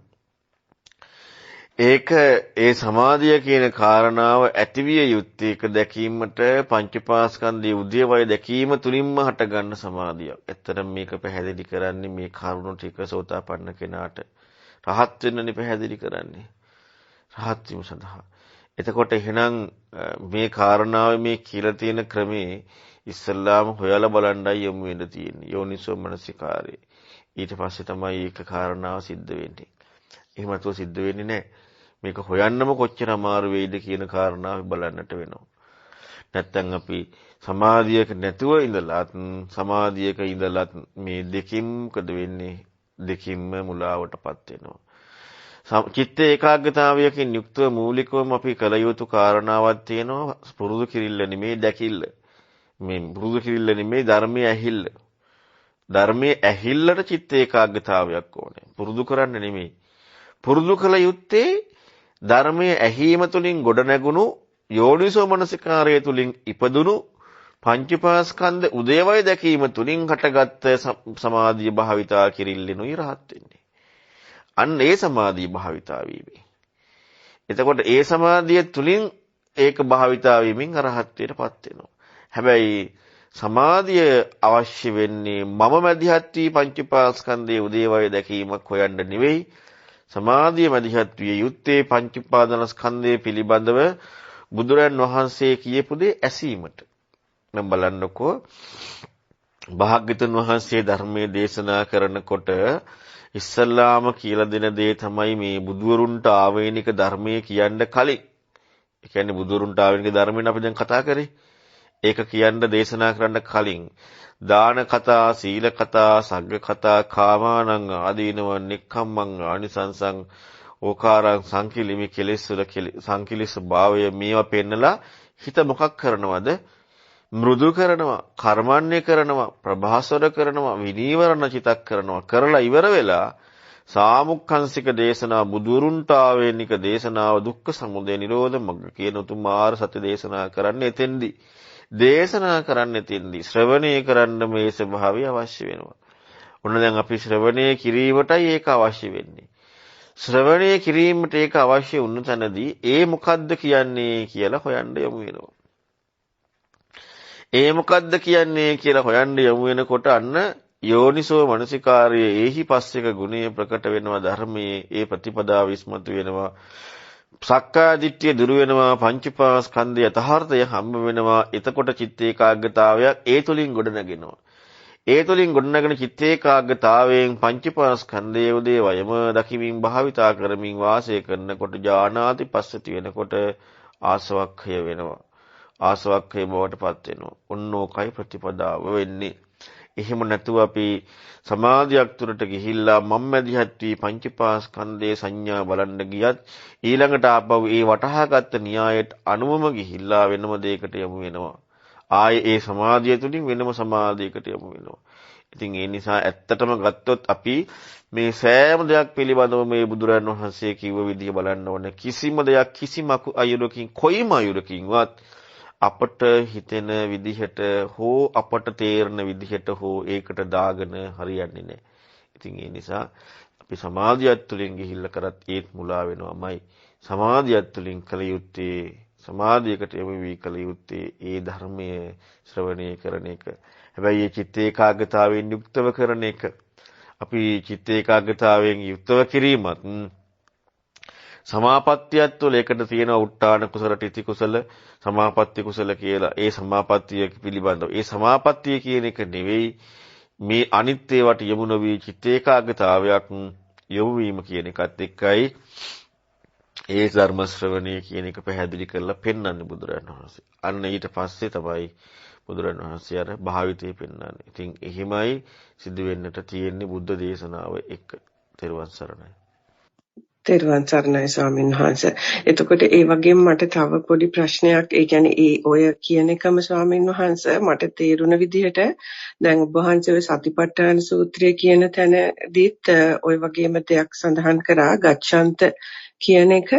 ඒක ඒ සමාධිය කියන කාරණාව ඇතිවිය යුත්තේ ඒක දැකීමට පංචපාස්කන්ධයේ උදේවය දැකීම තුලින්ම හටගන්න සමාධියක්. ඇත්තටම මේක පැහැදිලි කරන්නේ මේ කරුණු ටික සෝතාපන්න කෙනාට රහත් වෙන්නනේ පැහැදිලි කරන්නේ. රහත් වීම සඳහා. එතකොට එහෙනම් මේ කාරණාවේ මේ කියලා තියෙන ක්‍රමේ ඉස්සල්ලාම හොයලා බලන්නයි යොමු වෙන්න තියෙන්නේ. යෝනිසෝ මනසිකාරේ. ඊට පස්සේ තමයි ඒක කාරණාව සිද්ධ වෙන්නේ. එහෙම නැතුව සිද්ධ වෙන්නේ නැහැ. මේක හොයන්නම කොච්චර අමාරු වෙයිද කියන කාරණාව බලන්නට වෙනවා. නැත්තම් අපි සමාධියක නැතුව ඉඳලත් සමාධියක ඉඳලත් මේ දෙකින් මොකද වෙන්නේ? දෙකින්ම මුලාවටපත් වෙනවා. චිත්ත ඒකාග්‍රතාවයකින් යුක්තව මූලිකවම අපි කළ යුතු කාරණාවක් තියෙනවා. පුරුදු කිරිල්ල නෙමේ දැකිල්ල. මේ පුරුදු කිරිල්ල නෙමේ ධර්මයේ ඇහිල්ල. ධර්මයේ ඇහිල්ලට චිත්ත ඒකාග්‍රතාවයක් ඕනේ. පුරුදු කරන්න නෙමෙයි. පුරුදු කළ යුත්තේ ධර්මයේ ඇහිීම තුළින් ගොඩ නැගුණු යෝනිසෝ මනසිකාරය තුළින් ඉපදුණු පංචපාස්කන්ධ උදේවය දැකීම තුළින් හටගත් සමාධිය භාවිතා කිරිල්ලෙනුයි රහත් වෙන්නේ. අන්න ඒ සමාධිය භාවිතා වීමේ. එතකොට ඒ සමාධිය තුළින් ඒක භාවිතා වීමෙන් අරහත්ත්වයටපත් වෙනවා. හැබැයි සමාධිය අවශ්‍ය වෙන්නේ මම මැදිහත් වී පංචපාස්කන්ධයේ උදේවය දැකීමක් හොයන්න නෙවෙයි. සමාධිය මැදිහත් විය යුත්තේ පංච උපාදානස්කන්ධය පිළිබඳව බුදුරන් වහන්සේ කියපු දේ ඇසීමට. නම් බලන්නකෝ භාග්‍යතුන් වහන්සේ ධර්මයේ දේශනා කරනකොට ඉස්සල්ලාම කියලා දෙන දේ තමයි මේ බුදුවරුන්ට ආවේනික ධර්මයේ කියන්න කලින්. ඒ කියන්නේ බුදුවරුන්ට ආවේනික ධර්මයෙන් අපි දැන් කතා කරේ. ඒක කියන්න දේශනා කරන්න කලින් දාන කතා, සීල කතා, සග්ග කතා, කාමානං ආදීනව නික්කම්මං ආනිසංසං ඕකාරං සංකිලිමි කෙලෙස්වල සංකිලිස භාවය මේවා පෙන්නලා හිත මොකක් කරනවද? මෘදු කරනවා, කර්මන්නේ කරනවා, ප්‍රභාසර කරනවා, විනීවරණ චිතක් කරනවා. කරලා ඉවර වෙලා සාමුක්ඛංශික දේශනා බුදුරුන්ට ආවේනික දේශනාව දුක්ඛ සමුදය නිරෝධ මග්ග කියන උතුම් ආර්ය සත්‍ය දේශනා කරන්න එතෙන්දී දේශනා කරන්න එතෙන්දී ශ්‍රවණය කරන්න මේ ස්වභාවය අවශ්‍ය වෙනවා. ඔන්න දැන් අපි ශ්‍රවණය කිරීමටයි ඒක අවශ්‍ය වෙන්නේ. ශ්‍රවණය කිරීමට ඒක අවශ්‍ය වුණ තැනදී ඒ මොකද්ද කියන්නේ කියලා හොයන්න යමු වෙනවා. ඒ මොකද්ද කියන්නේ කියලා හොයන්න යමු වෙනකොට අන්න යෝනිසෝ මනසිකාරයේ ඒහි පස්සක ගුණය ප්‍රකට වෙනවා ධර්මයේ ඒ ප්‍රතිපදාව විස්මතු වෙනවා. සක්කාය දිට්ඨිය දුරු වෙනවා පංචපාස්කන්ධය යථාර්ථය හම්බ වෙනවා. එතකොට චිත්ත ඒකාග්‍රතාවයක් ඒ තුලින් ගොඩ නැගෙනවා. ඒ තුලින් ගොඩ නැගෙන චිත්ත ඒකාග්‍රතාවයෙන් පංචපාස්කන්ධයේ උදේ වයම දකිමින් භාවිතා කරමින් වාසය කරනකොට ඥානාති පස්සති වෙනකොට ආසවක්ඛය වෙනවා. ආසවක්ඛය බවට පත් වෙනවා. ඔන්නෝකයි ප්‍රතිපදාව වෙන්නේ. එහෙම නැතුව අපි සමාධියක් තුරට ගිහිල්ලා මම්මැදිහත් වී පංචපාස්කන්ධයේ සංඥා බලන්න ගියත් ඊළඟට ආපහු ඒ වටහාගත්ත න්‍යායයට අනුවම ගිහිල්ලා වෙනම දෙයකට යමු වෙනවා. ආයේ ඒ සමාධිය තුලින් වෙනම සමාධියකට යමු වෙනවා. ඉතින් ඒ නිසා ඇත්තටම ගත්තොත් අපි මේ සෑම දෙයක් පිළිබඳව මේ බුදුරන් වහන්සේ කිව්ව විදිහ බලන්න ඕනේ. කිසිම දෙයක් කිසිම අයුරකින් කොයිම අයුරකින්වත් අපට හිතෙන විදිහට හෝ අපට තේරෙන විදිහට හෝ ඒකට දාගෙන හරියන්නේ නැහැ. ඉතින් ඒ නිසා අපි සමාධියත් තුළින් ගිහිල්ලා කරත් ඒත් මුලා වෙනවමයි. සමාධියත් තුළින් කල යුත්තේ සමාධියකට යොමු වී කල යුත්තේ ඒ ධර්මයේ ශ්‍රවණය කරන එක. හැබැයි මේ චිත්ත ඒකාග්‍රතාවයෙන් යුක්තව කරන එක. අපි චිත්ත ඒකාග්‍රතාවයෙන් යුක්තව කිරීමත් සමාපත්තියත් තුළ ඒකට තියෙන උට්ටාන කුසල ටිති කුසල සමාපatti කුසල කියලා. ඒ සමාපත්තිය පිළිබඳව ඒ සමාපත්තිය කියන එක නෙවෙයි මේ අනිත් ඒවාට යොමු නොවී චිත්ත ඒකාග්‍රතාවයක් යොමු වීම කියන එකත් එක්කයි ඒ ධර්ම ශ්‍රවණය කියන එක පැහැදිලි කරලා පෙන්වන්නේ බුදුරජාණන් වහන්සේ. අන්න ඊට පස්සේ තමයි බුදුරජාණන් වහන්සේ අර භාවිතේ පෙන්වන්නේ. ඉතින් එහිමයි සිදු වෙන්නට තියෙන්නේ බුද්ධ දේශනාව එක්ක. තෙරුවන් සරණයි. තෙරුවන් සරණයි ස්වාමීන් වහන්සේ. එතකොට ඒ වගේම මට තව පොඩි ප්‍රශ්නයක්, ඒ කියන්නේ ඒ ඔය කියන එකම ස්වාමීන් වහන්සේ මට තේරුණ විදිහට දැන් ඔබ වහන්සේ ඔය සතිපට්ඨාන සූත්‍රය කියන තැනදීත් ඔය වගේම දෙයක් සඳහන් කරා ගච්ඡන්ත කියන එක.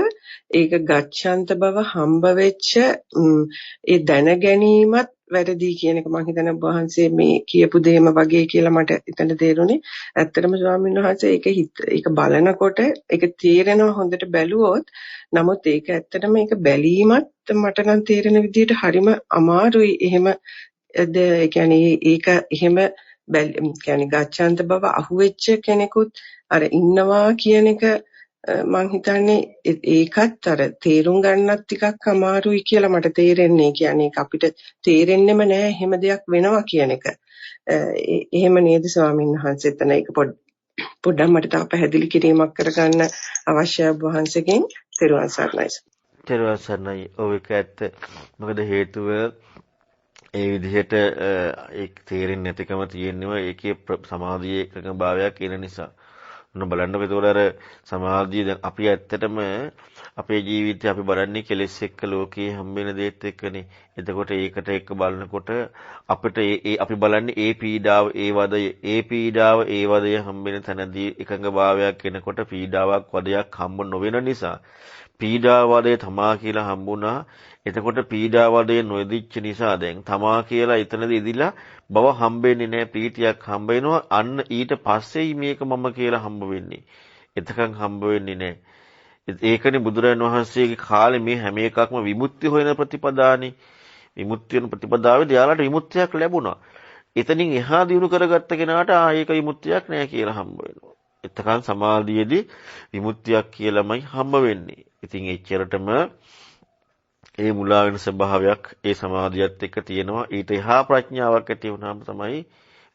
ඒක ගච්ඡන්ත බව හම්බ වෙච්ච ඒ දැන ගැනීමත් වැරදි කියන එක මම හිතන්නේ ඔබ වහන්සේ මේ කියපු දෙයම වගේ කියලා මට එතන තේරුණේ. ඇත්තටම ස්වාමීන් වහන්සේ ඒක බලනකොට ඒක තේරෙනවා හොඳට බැලුවොත්. නමුත් ඒක ඇත්තටම ඒක බැලීමත් මට නම් තේරෙන විදිහට හරිම අමාරුයි. එහෙම ඒ කියන්නේ ඒක එහෙම කියන්නේ ගච්ඡාන්ත බව අහුවෙච්ච කෙනෙකුත් අර ඉන්නවා කියන එක මං හිතන්නේ ඒකත් අර තේරුම් ගන්නත් ටිකක් අමාරුයි කියලා මට තේරෙන්නේ. කියන්නේ ඒක අපිට තේරෙන්නෙම නෑ එහෙම දෙයක් වෙනවා කියන එක. එහෙම නේද ස්වාමීන් වහන්සේ? එතන ඒක පොඩ්ඩක් මට තව පැහැදිලි කිරීමක් කරගන්න අවශ්‍යයි ඔබ වහන්සේගෙන්. තෙරුවන් සරණයි. තෙරුවන් සරණයි. ඔව් ඒක ඇත්ත. මොකද හේතුව ඒ විදිහට ඒක තේරෙන්නේ නැතිකම තියෙනවා ඒකේ සමාධියේ එකඟ භාවයක් එන නිසා. ඔන්න බලන්නකො ඒතකොට අර සමාධිය දැන් අපි ඇත්තටම අපේ ජීවිතේ අපි බලන්නේ කෙලෙස් එක්ක ලෝකේ හම්බෙන දේත් එක්කනේ. එතකොට ඒකට එක්ක බලනකොට අපිට ඒ අපි බලන්නේ ඒ පීඩාව ඒ වදය හම්බෙන තැනදී එකඟ භාවයක් එනකොට පීඩාවක් වදයක් හම්බ නොවෙන නිසා පීඩා වදය තමා කියලා හම්බුණා. එතකොට පීඩා වදය නොෙදිච්ච නිසා දැන් තමා කියලා එතනදී ඉදිලා බව හම්බෙන්නේ නැහැ. ප්‍රීතියක් හම්බ වෙනවා. අන්න ඊට පස්සේයි මේක මම කියලා හම්බ වෙන්නේ. එතකන් හම්බ වෙන්නේ නැහැ. ඒකනේ බුදුරජාණන් වහන්සේගේ කාලේ මේ හැම එකක්ම විමුක්තිය හොයන ප්‍රතිපදානේ. විමුක්තිය වෙන ප්‍රතිපදාවේදී යාලට විමුක්තියක් ලැබුණා. එතනින් එහා දිනු කරගත්ත කෙනාට ඒක විමුක්තියක් නැහැ කියලා හම්බ වෙනවා. එතකන් සමාධියේදී විමුක්තියක් කියලාමයි හම්බ වෙන්නේ. ඉතින් එච්චරටම ඒ මුලා වෙන ස්වභාවයක් ඒ සමාධියත් එක්ක තියෙනවා. ඊට එහා ප්‍රඥාවක් ඇති වුණාම තමයි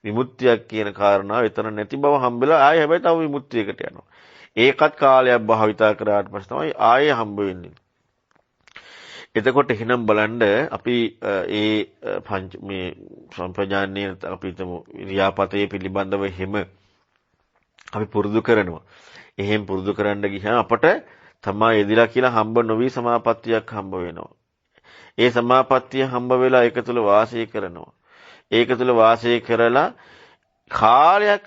විමුක්තියක් කියන කාරණාව එතන නැති බව හම්බෙලා ආයෙ හැබැයි තව විමුක්තියකට යනවා. ඒකත් කාලයක් භාවිතා කරාට පස්සේ තමයි ආයෙ හම්බ වෙන්නේ. එතකොට එහෙනම් බලන්න අපි මේ සම්ප්‍රජානීය අපි හිතමු ක්‍රියාපතේ පිළිබඳව එහෙම අපි පුරුදු කරනවා. එහෙම පුරුදු කරන්න ගියාම අපට තමා එදිලා කියලා හම්බ නොවි සමාපත්තියක් හම්බ වෙනවා. ඒ සමාපත්තිය හම්බ වෙලා ඒක තුල වාසය කරනවා. ඒක තුල වාසය කරලා කාලයක්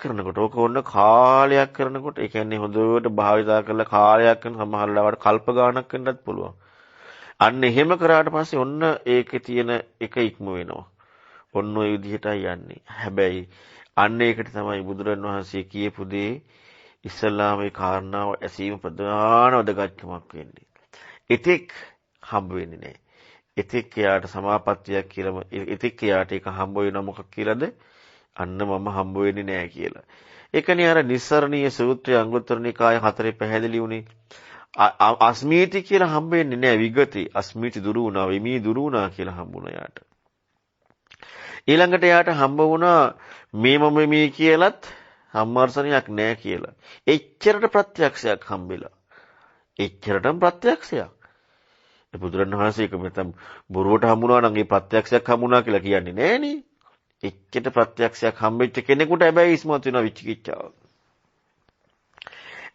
කරනකොට ඒ කියන්නේ හොඳට භාවිතා කරලා කාලයක් කරන සමහර ලාවට කල්ප ගාණක් වෙන්නත් පුළුවන්. අන්න එහෙම කරාට පස්සේ ඔන්න ඒකේ තියෙන එක ඉක්ම වෙනවා. ඔන්න ඔය විදිහටයි යන්නේ. හැබැයි අන්න ඒකට තමයි බුදුරණවහන්සේ කියපු දේ ඉස්ලාම ඒ කාරණාව ඇසීම ප්‍රධාන වැදගත්කමක් වෙන්නේ. එතෙක් හම්බ වෙන්නේ නැහැ. එතෙක් යාට සමාපත්තියක් කියලා එතෙක් යාට ඒක හම්බ වෙනවා මොකක් කියලාද? අන්න මම හම්බ වෙන්නේ නැහැ කියලා. ඒකනේ අර නිස්සරණීය සූත්‍රය අංගුත්තර නිකාය 4 පැහැදිලි වුණේ. අස්මීති කියලා හම්බ වෙන්නේ නැහැ විගති. අස්මීති දුරු වුණා, විමී දුරු වුණා කියලා හම්බුණා යාට. ඊළඟට යාට හම්බ වුණා මේ මම මේ කියලත් සම්මර්ෂණයක් නැහැ කියලා. එච්චරට ප්‍රත්‍යක්ෂයක් හම්බෙලා. එච්චරටම ප්‍රත්‍යක්ෂයක්. ඒ බුදුරණවහන්සේ එක මෙතන බොරුවට හම්බුණා නම් ඒ ප්‍රත්‍යක්ෂයක් හම්බුණා කියලා කියන්නේ නෑනේ. එච්චරට ප්‍රත්‍යක්ෂයක් හම්බෙච්ච කෙනෙකුට හැබැයි ඉස්මතු වෙන විචිකිච්ඡාව.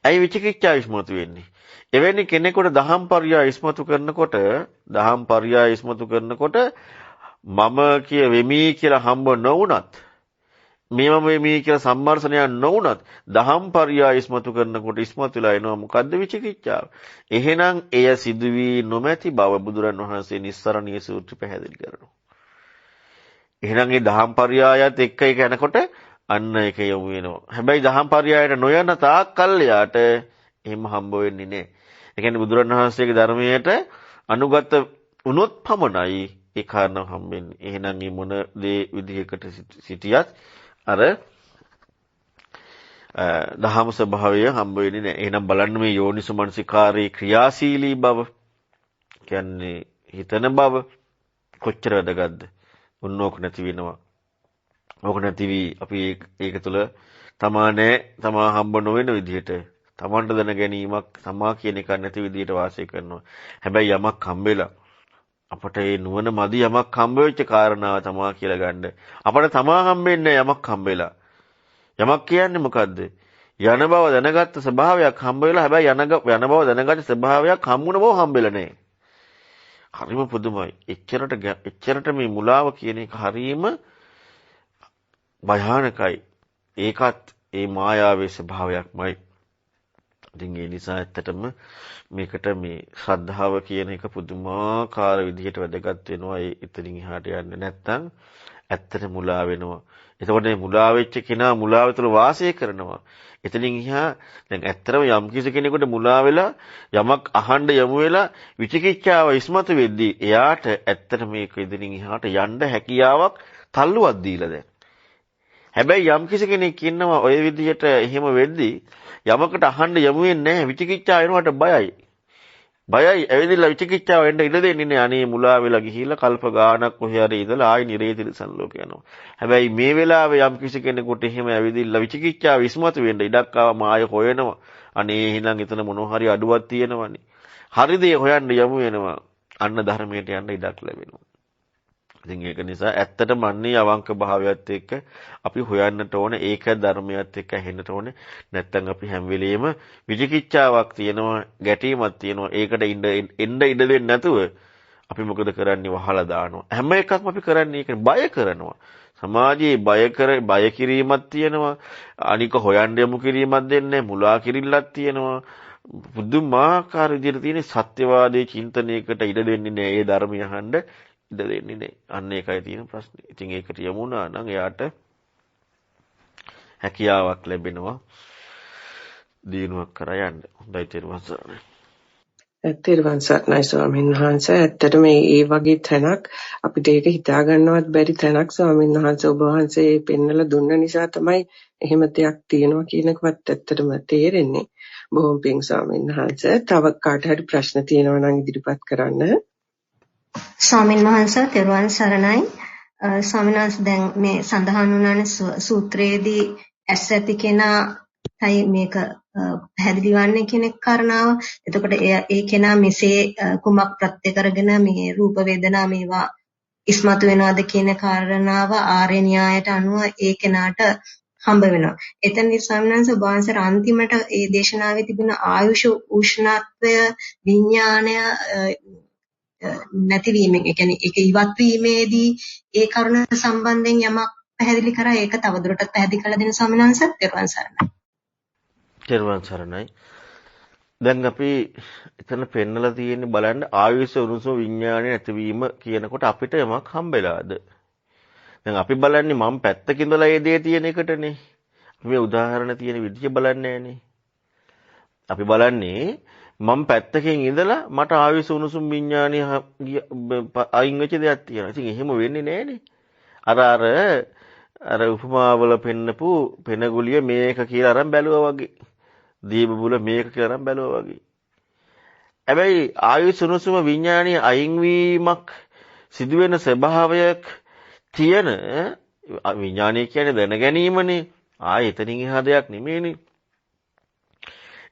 ඇයි විචිකිච්ඡාව ඉස්මතු වෙන්නේ? එවැනි කෙනෙකුට දහම් පරියා ඉස්මතු කරනකොට මම කිය වෙමි කියලා හම්බ නොවුනත් මේම වෙමි කියලා සම්මර්ෂණයක් නොවුනත් දහම් පරියා ඉස්මතු කරනකොට ඉස්මතුලා එනවා මොකද්ද විචිකිච්ඡාව. එහෙනම් එය සිදුවී නොමැති බව බුදුරන් වහන්සේ නිස්සරණීය සූත්‍රය පැහැදිලි කරනවා. එහෙනම් මේ දහම් පරියායත් එක්ක ඒක යනකොට අන්න ඒක යොමු වෙනවා. හැබැයි දහම් පරියායට නොයන තාක් කල් යාට එහෙම හම්බ වෙන්නේ නැහැ. ඒ කියන්නේ බුදුරන් වහන්සේගේ ධර්මයට අනුගත වුණොත් පමණයි ඒ කාරණා හම්බෙන්නේ. එහෙනම් මේ මොන දේ විදිහකට සිටියත් අර දහම ස්වභාවය හම්බ වෙන්නේ නැහැ. එහෙනම් බලන්න මේ යෝනිසමනසිකාරී ක්‍රියාශීලී බව කියන්නේ හිතන බව කොච්චර වැදගත්ද? උන්නෝක නැති වෙනවා. ඕක නැතිවි අපි ඒක තුළ තමා හම්බ නොවන විදිහට තමන්ට දැන ගැනීමක් තමා කියන එක නැති විදිහට වාසය කරනවා. හැබැයි යමක් හම්බෙලා අපට ඒ නුවණ මදි යමක් හම්බ වෙච්ච කාරණාව තමා කියලා ගන්න. අපට තමා හම්බෙන්නේ යමක් හම්බෙලා. යමක් කියන්නේ මොකද්ද? යන බව දැනගත්ත ස්වභාවයක් හම්බ වෙලා හැබැයි යන බව දැනගත්ත ස්වභාවයක් හම්බුන බව හම්බෙලා නැහැ. හරිම පුදුමයි. එච්චරට මේ මුලාව කියන එක හරීම භයානකයි. ඒකත් ඒ මායාවේ ස්වභාවයක්මයි. ඉතින් ඒ නිසා ඇත්තටම මේකට මේ ශ්‍රද්ධාව කියන එක පුදුමාකාර විදිහට වැදගත් වෙනවා. ඒ එතනින් එහාට යන්නේ නැත්නම් ඇත්තට මුලා වෙනවා. එතකොට මේ මුලා වෙච්ච කෙනා මුලාව තුළ වාසය කරනවා. එතනින් එහා දැන් ඇත්තටම යම් කිසි කෙනෙකුට මුලා වෙලා යමක් අහන්න යමු වෙලා විචිකිච්ඡාව ඉස්මතු වෙද්දී එයාට ඇත්තට මේක එතනින් එහාට යන්න හැකියාවක් තල්ලුවක් දීලා දැන්. හැබැයි යම් කිසි කෙනෙක් ඉන්නවා ඔය විදිහට එහෙම වෙද්දී යමකට අහන්න යමු වෙන්නේ නැහැ. විචිකිච්ඡාව එනවට බයයි. බයයි ඇවිදලා විචිකිච්ඡාව එන්න ඉඩ දෙන්නේ නැහැ. අනේ මුලා වෙලා ගිහිල්ලා කල්ප ගානක් කොහේ හරි ඉඳලා ආයි නිරේතිරසන් ලෝක යනවා. හැබැයි මේ වෙලාවේ යම් කිසි කෙනෙකුට එහෙම ඇවිදilla විචිකිච්ඡාව ඉස්මතු වෙන්න ඉඩක් ආවම ආය හොයනවා. අනේ එහෙනම් එතන මොනවා හරි අඩුවක් තියෙනවනේ. හරි දේ හොයන්න යමු වෙනවා. අන්න ධර්මයට යන්න ඉඩක් ලැබෙනවා. ඉතින් ඒක නිසා ඇත්තටම අන්නේ අවංක භාවයත් එක්ක අපි හොයන්නට ඕනේ. ඒක ධර්මයත් එක්ක ඇහෙන්නට ඕනේ. නැත්තම් අපි හැම වෙලෙම විචිකිච්ඡාවක් තියෙනවා, ගැටීමක් තියෙනවා. ඒකට එන්න ඉඩ දෙන්නේ නැතුව අපි මොකද කරන්නේ? වහලා දානවා. හැම එකක්ම අපි කරන්නේ ඒක බය කරනවා. සමාජයේ බය කිරීමක් තියෙනවා. අනික හොයන්න යමු කිරීමක් දෙන්නේ මුලා කිරිල්ලක් තියෙනවා. පුදුමාකාර විදිහට තියෙන සත්‍යවාදී චින්තනයකට ඉඩ දෙන්නේ නැහැ. ඒ ධර්මය අහන්න ඉඩ දෙන්නේ නැහැ. අන්න ඒකයි තියෙන ප්‍රශ්නේ. ඉතින් ඒකට යමුනා නම් එයාට හැකියාවක් ලැබෙනවා දිනුවක් කරා යන්න. හොඳයි තේරුම් ගන්න. තෙරුවන් සරණයි ස්වාමීන් වහන්සේ. ඇත්තටම මේ වගේ තැනක් අපිට ඒක හිතා ගන්නවත් බැරි තැනක් ස්වාමීන් වහන්සේ ඔබ වහන්සේ පෙන්වලා දුන්න නිසා තමයි එහෙම දෙයක් තියෙනවා කියනකවත් ඇත්තටම තේරෙන්නේ. බොහොම පිං ස්වාමීන් වහන්සේ. තව කාට හරි ප්‍රශ්න තියෙනවා නම් ඉදිරිපත් කරන්න. ස්වාමීන් වහන්සේ තෙරුවන් සරණයි. ස්වාමීන් වහන්සේ දැන් මේ සඳහන් වුණානේ සූත්‍රයේදී ඇස් ඇති කෙනායි මේක පැහැදිලි වන්නේ කියන කාරණාව. එතකොට ඒ කෙනා මෙසේ කුමක් ප්‍රත්‍ය කරගෙන මේ රූප වේදනා මේවා ඉස්මතු වෙනවද කියන කාරණාව ආර්ය න්‍යායට අනුව ඒ කෙනාට හම්බ වෙනවා. එතනදී ස්වාමීන් වහන්සේ ඔබ වහන්සේ අන්තිමට ඒ දේශනාවේ තිබුණ ආයුෂ උෂ්ණත්වය විඥාණය නැතිවීමෙන් ඒ කියන්නේ ඒක ඉවත් වීමේදී ඒ කරුණ සම්බන්ධයෙන් යමක් පැහැදිලි කරා. ඒක තවදුරටත් පැහැදිලි කරලා දෙන ස්වාමීන් වහන්සේ තෙරුවන් සරණයි. තෙරුවන් සරණයි. දැන් අපි එතන පෙන්නලා තියෙන්නේ බලන්න ආයුෂ උණුසුම විඥානය නැතිවීම කියනකොට අපිට යමක් හම්බෙලාද? දැන් අපි බලන්නේ මම පැත්තක ඉඳලා ඒ දේ තියෙන එකටනේ. මේ උදාහරණ තියෙන විදිහ බලන්නේ නැහනේ. අපි බලන්නේ මම පැත්තකින් ඉඳලා මට ආයුෂ උණුසුම් විඥානය අයින් වෙච්ච දෙයක් තියෙනවා. ඉතින් එහෙම වෙන්නේ නැහනේ. අර උපමාවල පෙන්නපු පෙනගුලිය මේක කියලා අරන් බැලුවා වගේ. දීපබුල මේක කියලා අරන් බැලුවා වගේ. හැබැයි ආයුෂ උණුසුම විඥානය අයින් වීමක් සිදුවෙන ස්වභාවයක් තියෙන විඥානය කියන්නේ දැන ගැනීමනේ. ආයෙ එතනින් එහා දෙයක් නෙමෙයිනේ.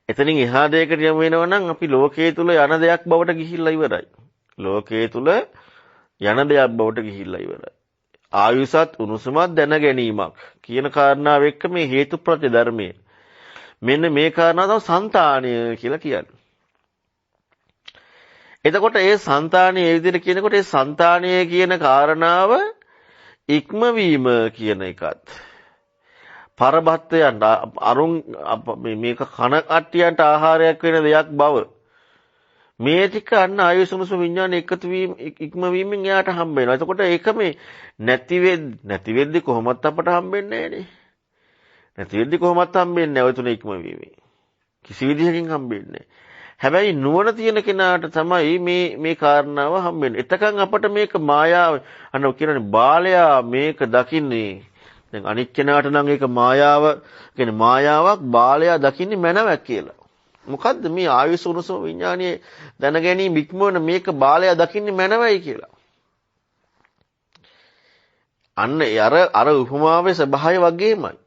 එතනින් එහා දෙයකට යමු වෙනවා නම් අපි ලෝකයේ තුල යන දෙයක් බවට ගිහිල්ලා ඉවරයි. ලෝකයේ තුල යන දෙයක් බවට ගිහිල්ලා ඉවරයි. ආයුෂත් උණුසුමත් දැන ගැනීමක් කියන කාරණාව එක්ක මේ හේතුප්‍රත්‍ය ධර්මයේ මෙන්න මේ කාරණාව තමයි సంతාණය කියලා කියන්නේ. එතකොට ඒ సంతාණය ඒ විදිහට කියනකොට ඒ సంతාණය කියන කාරණාව ඉක්මවීම කියන එකත් පරබත්තයන්ට අරුන් මේක කන කට්ටියන්ට ආහාරයක් වෙන දෙයක් බව මේ ටික අන්න ආයුෂුණුසුම විඥාන එකතු වීම ඉක්මවීමෙන් එයාට හම්බ වෙනවා. එතකොට ඒක මේ නැති වෙද්දි කොහොමත් අපට හම්බෙන්නේ නැහනේ. නැති වෙද්දි කොහොමත් හම්බෙන්නේ නැහැ ඔය තුන ඉක්මවීමේ. කිසි විදිහකින් හම්බෙන්නේ නැහැ. හැබැයි නුවණ තියෙන කෙනාට තමයි මේ කාරණාව හම්බෙන්නේ. එතකන් අපට මේක මායාව අන්න කියන්නේ බාලයා මේක දකින්නේ. දැන් අනිත් කෙනාට නම් ඒක මායාව කියන්නේ මායාවක් බාලයා දකින්නේ මනවක් කියලා. මොකද්ද මේ ආයුෂ උණුසුම විඥානයේ දැන ගැනීම ඉක්මවන මේක බාලයා දකින්නේ මනවයි කියලා. අන්න අර උපමාවේ ස්වභාවය වගේමයි.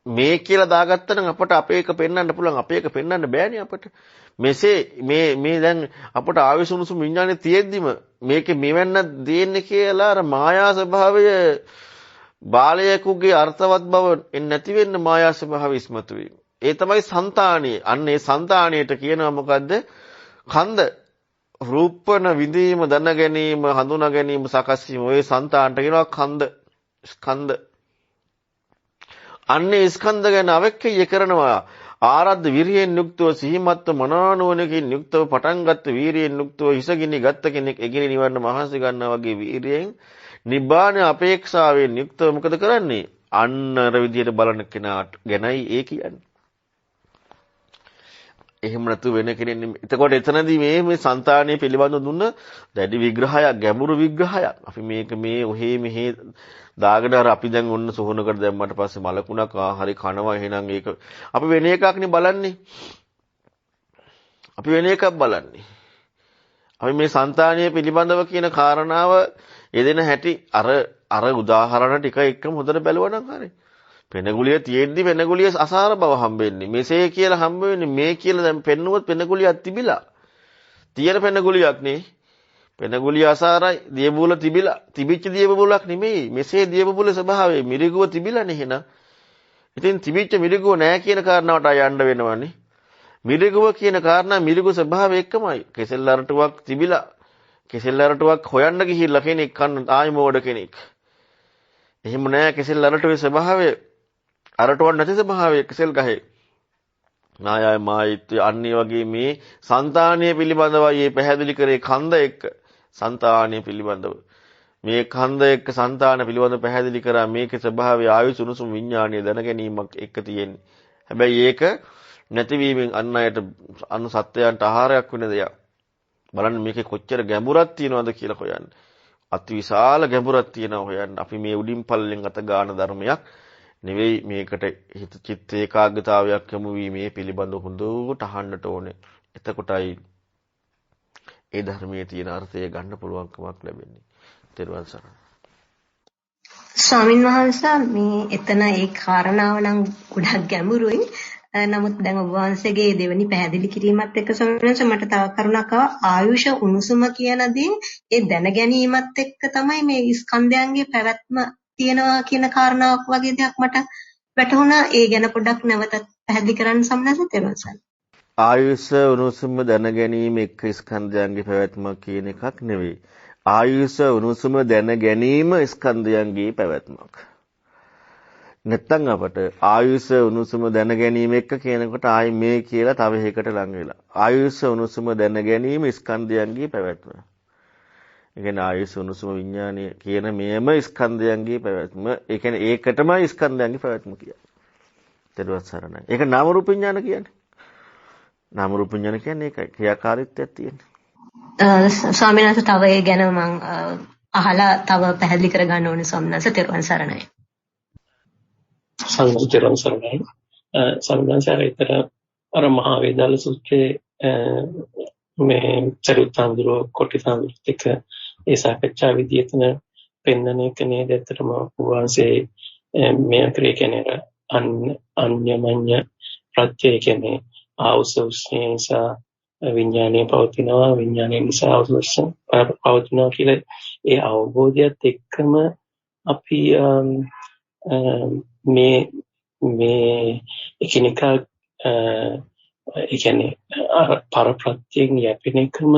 මේ කියලා දාගත්තා නම් අපට අපේ එක පෙන්වන්න පුළුවන්. අපේ එක පෙන්වන්න බෑනේ අපට. මෙසේ මේ දැන් අපට ආයුෂ උණුසුම විඥානයේ තියෙද්දිම මේකේ මෙවන්න දෙන්නේ කියලා අර මායා ස්වභාවය බාලයෙකුගේ අර්ථවත් බව නැති වෙන්න මායා ස්වභාවය ඉස්මතු වීම. ඒ තමයි సంతාණිය. අන්න ඒ సంతාණියට කියනවා මොකද්ද? කන්ද රූපන විඳීම දන ගැනීම හඳුනා ගැනීම සකස් වීම. ඔය సంతාණට කියනවා කන්ද ස්කන්ධ. අන්නේ ස්කන්ධ ගැන අවැක්කය කරනවා. ආරද්ධ විරියෙන් යුක්තව සිහිමත්ව මනානුවණකින් යුක්තව පටන්ගත් වීරියෙන් යුක්තව හිසගිනි ගත්ත කෙනෙක් එගිනි නිවන්න මහන්සි ගන්නා වගේ වීරියෙන් නිබ්බාන අපේක්ෂාවෙන් යුක්තව මොකද කරන්නේ? අන්න අර විදියට බලන කෙනාට ගැනයි ඒ කියන්නේ. එහෙම නැතු වෙන කෙනෙක් නෙමෙයි. එතකොට එතනදී මේ సంతානිය පිළිබඳව දුන්න දැඩි විග්‍රහයක්, ගැඹුරු විග්‍රහයක්. අපි මේක මේ ඔහේ මෙහි දාගෙන අර අපි දැන් ඔන්න සොහනකට දැම්මට පස්සේ මලකුණක් හරි කනවා එහෙනම් ඒක අපි වෙන එකක්නේ බලන්නේ. අපි වෙන එකක් බලන්නේ. අපි මේ సంతානිය පිළිබඳව කියන කාරණාව යෙදෙන හැටි අර උදාහරණ ටික එක්කම හොඳට බැලුවා නම් හරි. පෙනගුලිය තියෙද්දි පෙනගුලිය අසාර බව හම්බෙන්නේ. මෙසේ කියලා හම්බ වෙන්නේ මේ කියලා දැන් පෙන්නුවොත් පෙනගුලියක් තිබිලා. තියෙන පෙනගුලියක් නේ. පෙනගුලිය අසාරයි දියබුල තිබිලා. තිබිච්ච දියබුලක් නෙමෙයි. මෙසේ දියබුල ස්වභාවය මිරිගුව තිබිලානේ එහෙනම්. ඉතින් තිබිච්ච මිරිගුව නැහැ කියන කාරණාවට යන්න වෙනවනේ. මිරිගුව කියන කාරණා මිරිගුව ස්වභාවය එකමයි. කෙසෙල් අරටුවක් තිබිලා. කෙසෙල් අරටුවක් හොයන්න ගිහිල්ලා කෙනෙක් කන්න ආයි මෝඩ කෙනෙක්. එහෙම නෑ කෙසෙල් අරටුවේ ස්වභාවය අරටුවක් නැති ස්වභාවය කෙසෙල් ගහේ. නායය මායිත්‍ය අන්නේ වගේ මේ సంతානිය පිළිබඳවයි මේ පැහැදිලි කරේ කන්ද එක්ක సంతානිය පිළිබඳව. මේ කන්ද එක්ක సంతාන පිළිබඳව පැහැදිලි කරා මේකේ ස්වභාවය ආයුෂ උණුසුම් විඥානීය දැන ගැනීමක් එක්ක තියෙන්නේ. හැබැයි ඒක නැතිවීමෙන් අන් අයට අනු සත්‍යයන්ට ආහාරයක් වෙන දෙයක්. බලන්න මේකේ කොච්චර ගැඹුරක් තියෙනවද කියලා හොයන්න. අතිවිශාල ගැඹුරක් තියෙනවා හොයන්න. අපි මේ උඩින් පල්ලෙන් අත ගන්න ධර්මයක් නෙවෙයි මේකට හිත චිත්ත ඒකාග්‍රතාවයක් යොමු වීමේ පිළිබඳව හොඳට අහන්නට ඕනේ. එතකොටයි ඒ ධර්මයේ තියෙන අර්ථය ගන්න පුළුවන්කමක් ලැබෙන්නේ. ත්වන් සරණයි. ස්වාමින් වහන්සේ මේ එතන ඒ කාරණාව නම් ගොඩක් ගැඹුරුයි. නමුත් දැන් ඔබ වහන්සේගේ දෙවෙනි පැහැදිලි කිරීමත් එක්ක සමහරවිට මට තව කරුණක් ආයුෂ උණුසුම කියන දේ ඒ දැන ගැනීමත් එක්ක තමයි මේ ස්කන්ධයන්ගේ පැවැත්ම තියෙනවා කියන කාරණාවක් වගේ දෙයක් මට වැටහුණා. ඒ ගැන පොඩ්ඩක් නැවතත් පැහැදිලි කරන්න සම්මත තෙරුවන්. ආයුෂ උණුසුම දැන ගැනීම එක්ක ස්කන්ධයන්ගේ පැවැත්ම කියන එකක් නෙවෙයි. ආයුෂ උණුසුම දැන ගැනීම ස්කන්ධයන්ගේ පැවැත්මක්. නැත්තම් අපට ආයුෂ උණුසුම දැන ගැනීම එක්ක කියනකොට ආයි මේ කියලා තව එකකට ලඟ වෙලා. ආයුෂ උණුසුම දැන ගැනීම ස්කන්ධයන්ගේ පැවැත්ම. ඒ කියන්නේ ආයුෂ උණුසුම විඥානය කියන මේම ස්කන්ධයන්ගේ පැවැත්ම. ඒ කියන්නේ ඒකටම ස්කන්ධයන්ගේ පැවැත්ම කියන්නේ. ත්වන් සරණයි. ඒක නාම රූප විඥාන කියන්නේ. නාම රූප විඥාන කියන්නේ ඒකයි. ක්‍රියාකාරීත්වයක් තියෙන්නේ. ස්වාමීන් වහන්සේ තව ඒ ගැන මම අහලා තව පැහැදිලි කර ගන්න ඕනේ ස්වාමීන් වහන්සේ. ත්වන් සරණයි. සංඝතරම් සරණයි. සම්බන්ධසාරිතර අර මහා වේදාල සූත්‍රයේ මේ චරිතාන්දරෝ කොටිතාන්දරත් එක්ක ඒ සාකච්ඡා විදියටන පෙන්වන එක නේද? ඇත්තටම වහන්සේ මේ අතරේ කියන්නේ අන්‍යමඤ්ඤ ප්‍රත්‍ය කියන්නේ ආවුසුස්නේ නිසා විඥානය පවතිනවා, විඥානය නිසා ආවුසුස් පවතිනවා කියලා ඒ අවබෝධයත් එක්කම අපි මේ එකිනෙකා ඒ කියන්නේ පරප්‍රත්‍යයෙන් යැපෙන එකම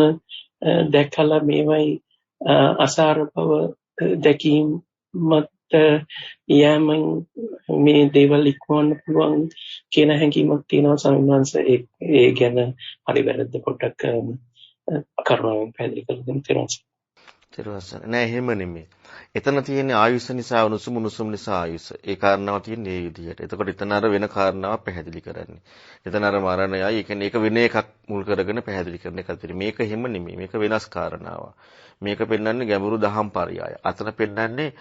දැකලා මේවයි අසාර බව දැකීම මත යෑමෙන් මේ දේවල් ඉක්මවන්න පුළුවන් කියන හැඟීමක් තියෙනවා සම්මාංශ. ඒ ගැන හරි වැරද්ද පොඩ්ඩක් කරුණාවෙන් පැහැදිලි කරලා දෙන්න තිරවසන නෑ එහෙම නෙමෙයි. එතන තියෙන්නේ ආයුෂ නිසා උණුසුම් නිසා ආයුෂ. ඒ කාරණාව තියෙන්නේ මේ විදිහට. එතකොට එතන අර වෙන කාරණාවක් පැහැදිලි කරන්නේ. එතන අර මරණයයි ඒ කියන්නේ ඒක වෙන එකක් මුල් කරගෙන පැහැදිලි කරන එකක් තියෙන්නේ. මේක එහෙම නෙමෙයි. මේක වෙනස් කාරණාවක්. මේක පෙන්වන්නේ ගැඹුරු දහම් පරයය. අතන පෙන්වන්නේ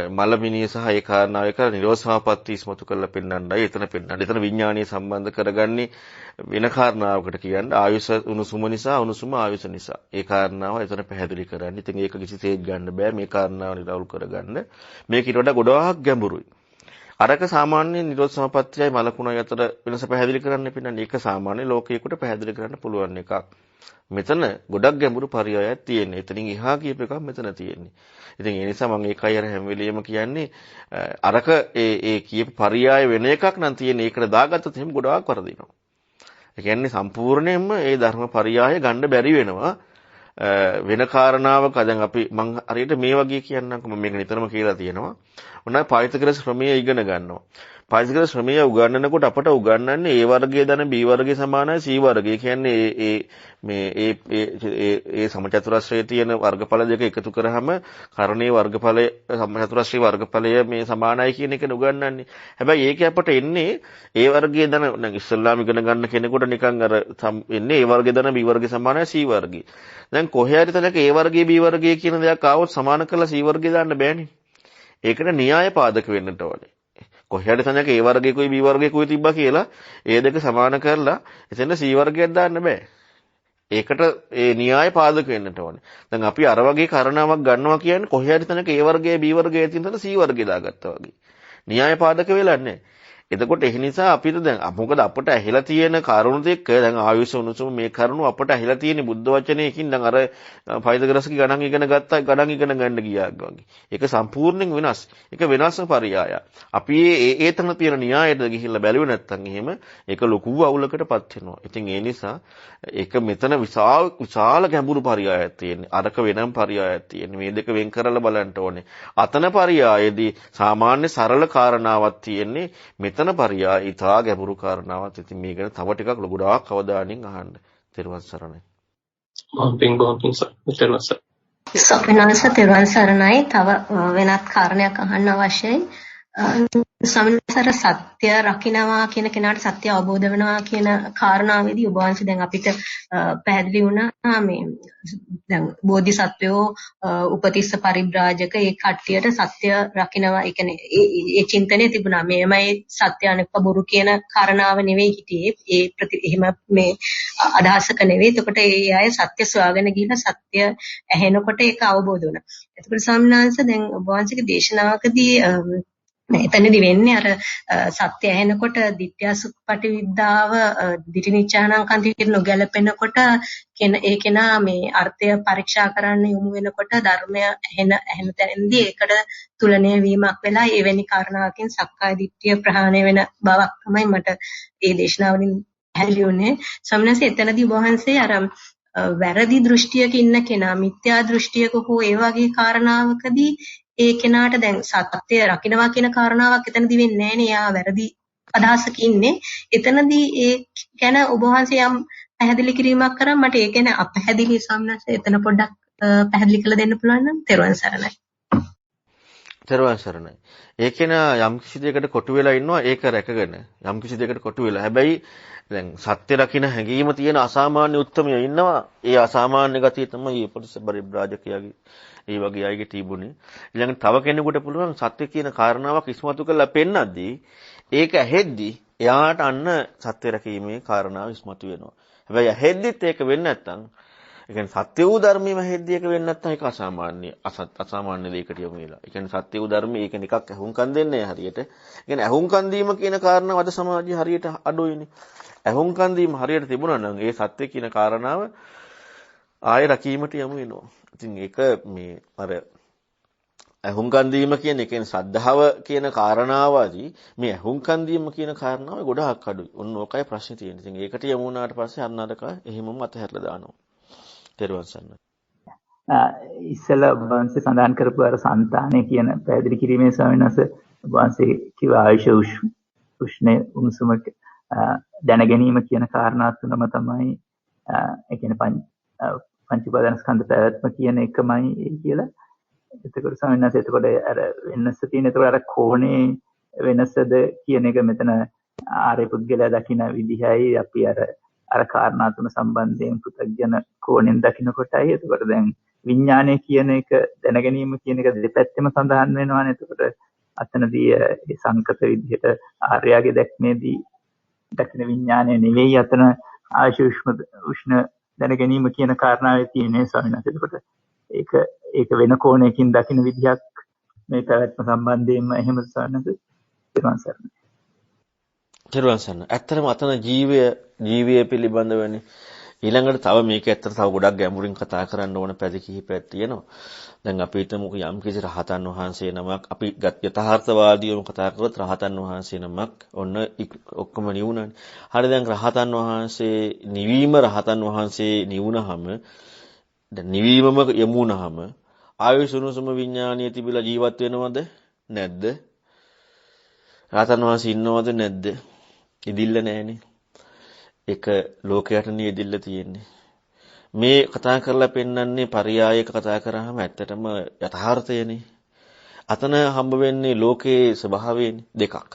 මලමිනිය සහ ඒ කාරණාව එක නිරෝධසමාපatti ඉස්මතු කරලා පෙන්වන්නයි එතන පෙන්වන්නේ. එතන විඥානීය සම්බන්ධ කරගන්නේ වෙන කාරණාවකට කියන්නේ ආයුෂ උණුසුම නිසා උණුසුම ආයුෂ නිසා. ඒ කාරණාව එතන පැහැදිලි කරන්නේ. ඉතින් ඒක කිසිසේත් ගන්න බෑ මේ කාරණාව නිරවුල් කරගන්න. මේක ඊට වඩා ගොඩාක් ගැඹුරුයි. අරක සාමාන්‍ය නිරෝධසමාපත්තියයි මලකුණයි අතර වෙනස පැහැදිලි කරන්න පින්නන්නේ. ඒක සාමාන්‍ය ලෝකයකට පැහැදිලි කරන්න පුළුවන් එකක්. මෙතන ගොඩක් ගැඹුරු පරයයක් තියෙන්නේ. එතනින් එහා කියප එකක් මෙතන තියෙන්නේ. ඉතින් ඒ නිසා මම ඒකයි අර හැම වෙලෙම කියන්නේ අරක ඒ කියප පරයය වෙන එකක් නම් තියෙන්නේ. ඒකට දාගත්තොත් එහෙම ගොඩාක් වරදිනවා. ඒ කියන්නේ සම්පූර්ණයෙන්ම ඒ ධර්ම පරයය ගන්න බැරි වෙනවා. වෙන කාරණාවක දැන් අපි මම හරියට මේ වගේ කියන්නම්කො මම මේක නිතරම කියලා තියෙනවා. ඔන්න පායිතග්‍රස් ක්‍රමයේ ඉගෙන ගන්නවා. පයිසිකල ශ්‍රමය උගන්වනකොට අපට උගන්වන්නේ A වර්ගයේ ධන B වර්ගයේ සමානයි C වර්ගය. කියන්නේ ඒ සමචතුරස්‍රයේ තියෙන වර්ගඵල දෙක එකතු කරාම කර්ණයේ වර්ගඵලය සමචතුරස්‍රයේ වර්ගඵලය මේ සමානයි කියන එක උගන්වන්නේ. හැබැයි ඒකේ අපට එන්නේ A වර්ගයේ ධන දැන් ඉස්සල්ලාම ඉගෙන ගන්න කෙනෙකුට නිකන් අර එන්නේ A වර්ගයේ ධන B වර්ගයේ සමානයි C වර්ගය. දැන් කොහේ හරි තැනක A වර්ගයේ B වර්ගයේ කියන දෙයක් ආවොත් සමාන කරලා C වර්ගය දාන්න බෑනේ. ඒකට න්‍යාය පාදක වෙන්නට ඕනේ. කොහේ හරි තැනක A වර්ගයකුයි B වර්ගයකුයි තිබ්බා කියලා ඒ දෙක සමාන කරලා එතන C වර්ගයක් දාන්න බෑ. ඒකට ඒ න්‍යාය පාදක වෙන්නට ඕනේ. දැන් අපි අර වගේ කරණාවක් ගන්නවා කියන්නේ කොහේ හරි තැනක A වර්ගයේ B වර්ගයේ තියෙන තැන C වර්ගය දාගත්තා වගේ. න්‍යාය පාදක වෙලා නැහැ. එතකොට ඒ නිසා අපිට දැන් මොකද අපට ඇහිලා තියෙන කරුණු දෙක දැන් ආයුෂ උණුසුම මේ කරුණු අපට ඇහිලා තියෙන බුද්ධ වචනයකින් දැන් අර පයිතගරස්ගේ ගණන් ඉගෙන ගත්තා ගණන් ඉගෙන ගන්න ගියා වගේ. ඒක සම්පූර්ණයෙන් වෙනස්. ඒක වෙනස්ම පරයය. අපි ඒ තන තියෙන න්‍යායයට ගිහිල්ලා බැලුවේ නැත්නම් එහෙම ඒක ලොකු අවුලකටපත් වෙනවා. ඉතින් ඒ නිසා ඒක මෙතන විශාල ගැඹුරු පරයයක් තියෙන්නේ. අරක වෙනම පරයයක් තියෙන්නේ. මේ දෙක වෙන් කරලා බලන්න ඕනේ. අතන පරයයේදී සාමාන්‍ය සරල කාරණාවක් තියෙන්නේ. මෙතන පරියා ඊටා ගැඹුරු කාරණාවක්. ඉතින් මේක ගැන තව ටිකක් ගොඩාක් අවධානයෙන් අහන්න. තෙරුවන් සරණයි. බොම්පින් සර්. සොපිනාස තෙරුවන් සරණයි. තව වෙනත් කාරණයක් අහන්න අවශ්‍යයි. සමිනසර සත්‍ය රකින්නවා කියන කෙනාට සත්‍ය අවබෝධ වෙනවා කියන කාරණාවේදී ඔබ වහන්සේ දැන් අපිට පැහැදිලි වුණා මේ දැන් බෝධිසත්වයෝ උපතිස්ස පරිබ්‍රාජක ඒ කට්ටියට සත්‍ය රකින්නවා ඒ කියන්නේ ඒ චින්තනය තිබුණා මේමයි සත්‍ය අනික බොරු කියන කාරණාව නෙවෙයි හිටියේ එහෙම මේ අදහසක නෙවෙයි. එතකොට ඒ අය සත්‍ය සොයාගෙන ගිහිල්ලා සත්‍ය ඇහෙනකොට ඒක අවබෝධ වුණා. එතකොට සමිනාංශ දැන් ඔබ වහන්සේගේ දේශනාවකදී එතනදී වෙන්නේ අර සත්‍ය ඇහෙනකොට ditthyaසුප්පටි විද්‍යාව දිටිනිච්ඡානංකන්තිට නොගැලපෙනකොට ඒ කෙනා මේ අර්ථය පරීක්ෂා කරන්න යොමු වෙනකොට ධර්මය ඇහෙන තැනදී ඒකට තුලණය වීමක් වෙලා එවැනි කාරණාවකින් සක්කාය දිට්ඨිය ප්‍රහාණය වෙන බවක් තමයි මට ඒ දේශනාවලින් පැහැදිලි වුණේ. ස්වාමීන් එතනදී වහන්සේ අර වැරදි දෘෂ්ටියක ඉන්න කෙනා මිත්‍යා දෘෂ්ටියක හෝ ඒ වගේ කාරණාවකදී ඒ කෙනාට දැන් සත්‍ය රකින්නවා කියන කාරණාවක් එතනදී වෙන්නේ නැහැ නේ. යා වැරදි අදහසක ඉන්නේ. එතනදී ඒ ගැන ඔබ වහන්සේ යම් පැහැදිලි කිරීමක් කරා මට ඒ ගැන අපැහැදිලි සම්නස එතන පොඩ්ඩක් පැහැදිලි කරලා දෙන්න පුළුවන් නම් තෙරුවන් සරණයි. තෙරුවන් සරණයි. ඒ කෙනා යම් කිසි දෙයකට කොටු වෙලා ඉන්නවා ඒක රැකගෙන යම් කිසි දෙයකට කොටු වෙලා. හැබැයි දැන් සත්‍ය රකින්න හැඟීම තියෙන අසාමාන්‍ය උත්මයෝ ඉන්නවා. ඒ අසාමාන්‍ය ගතිය තමයි උපතිස්ස පරිබ්‍රාජකයාගේ ඒ වගේ අයගේ තිබුණේ. ඊළඟට තව කෙනෙකුට පුළුවන් සත්‍ය කියන කාරණාවක් ඉස්මතු කරලා පෙන්නද්දී ඒක ඇහෙද්දී එයාට අන්න සත්‍ය රැකීමේ කාරණාව ඉස්මතු වෙනවා. හැබැයි ඇහෙද්දිත් ඒක වෙන්නේ නැත්නම් ඒ කියන්නේ සත්‍ය වූ ධර්මයේම ඇහෙද්දී ඒක වෙන්නේ නැත්නම් ඒක අසාමාන්‍ය දෙයකට යොමු වෙලා. ඒ කියන්නේ සත්‍ය වූ ධර්මයේ ඒක නිකක් ඇහුම්කන් දෙන්නේ හරියට. ඒ කියන්නේ ඇහුම්කන් දීම කියන කාරණාව අද සමාජයේ හරියට අඩුයිනේ. ඇහුම්කන් දීම හරියට තිබුණා නම් ඒ සත්‍ය කියන කාරණාව ආයෙ රැකීමට යමු වෙනවා. ඉතින් ඒක මේ අර ඇහුම්කන් දීම කියන එක ශ්‍රද්ධාව කියන කාරණාවදී මේ ඇහුම්කන් දීම කියන කාරණාව ගොඩාක් අඩුයි. ඔන්න ඕකයි ප්‍රශ්නේ තියෙන්නේ. ඉතින් ඒකට යමු වුණාට පස්සේ අන්නරක එහෙමම අතහැරලා දානවා. තෙරුවන් සරණයි. ඉස්සෙල්ලා වංශේ සඳහන් කරපු අර సంతානය කියන පැහැදිලි කිරීමේ ස්වාමීන් වහන්සේ වංශේ කිව්ව ආයුෂ උෂ්ණ උණුසුම දැන ගැනීම කියන කාරණා තුනම තමයි ඒ කියන්නේ පංච උපාදාන ස්කන්ධ පැවැත්ම කියන එකමයි කියලා. එතකොට ස්වාමීන් වහන්සේ එතකොට අර වෙනස තියෙන එතකොට අර කෝණේ වෙනසද කියන එක මෙතන ආර්ය පුද්ගලයා දකින විදිහයි අපි අර කාරණා තුන සම්බන්ධයෙන් පෘථග්ජන කෝණෙන් දකිනකොටයි එතකොට දැන් විඥානය කියන එක දැන ගැනීම කියන එක දෙපැත්තෙම සඳහන් වෙනවානේ. එතකොට අතනදී ඒ සංකත විදිහට ආර්යයාගේ දැක්මේදී දකින විඥානය නෙවෙයි අතන ආශුෂ්ම උෂ්ණ දැන ගැනීම කියන කාරණාවේ තියෙන ස්වාමීන් වහන්සේ. එතකොට ඒක වෙන කෝණයකින් දකින විදිහක් මේ පැවැත්ම සම්බන්ධයෙන්ම එහෙම ස්වාමීන් වහන්සේ තෙරුවන් සරණයි. ඇත්තටම අතන ජීවය පිළිබඳවනේ ඊළඟට තව මේක ඇත්තට තව ගොඩක් ගැඹුරින් කතා කරන්න ඕන පැති කිහිපයක් තියෙනවා. දැන් අපි හිතමු යම් කිසි රහතන් වහන්සේ නමක් අපි යථාර්ථවාදීවම කතා කරොත් රහතන් වහන්සේ නමක් ඔන්න ඔක්කොම නිවුණානේ. හරි දැන් රහතන් වහන්සේ නිවීම රහතන් වහන්සේ නිවුණාම දැන් නිවීමම යමුණාම ආයුෂ උණුසුම විඥානීය තිබිලා ජීවත් වෙනවද නැද්ද? රහතන් වහන්සේ ඉන්නවද නැද්ද? ඉදිල්ල නැහැනේ. එක ලෝකයටනේ ඉදිල්ල තියෙන්නේ. මේ කතා කරලා පෙන්වන්නේ පරියායක කතා කරාම ඇත්තටම යථාර්ථයනේ. අතන හම්බ වෙන්නේ ලෝකයේ ස්වභාවයනේ දෙකක්.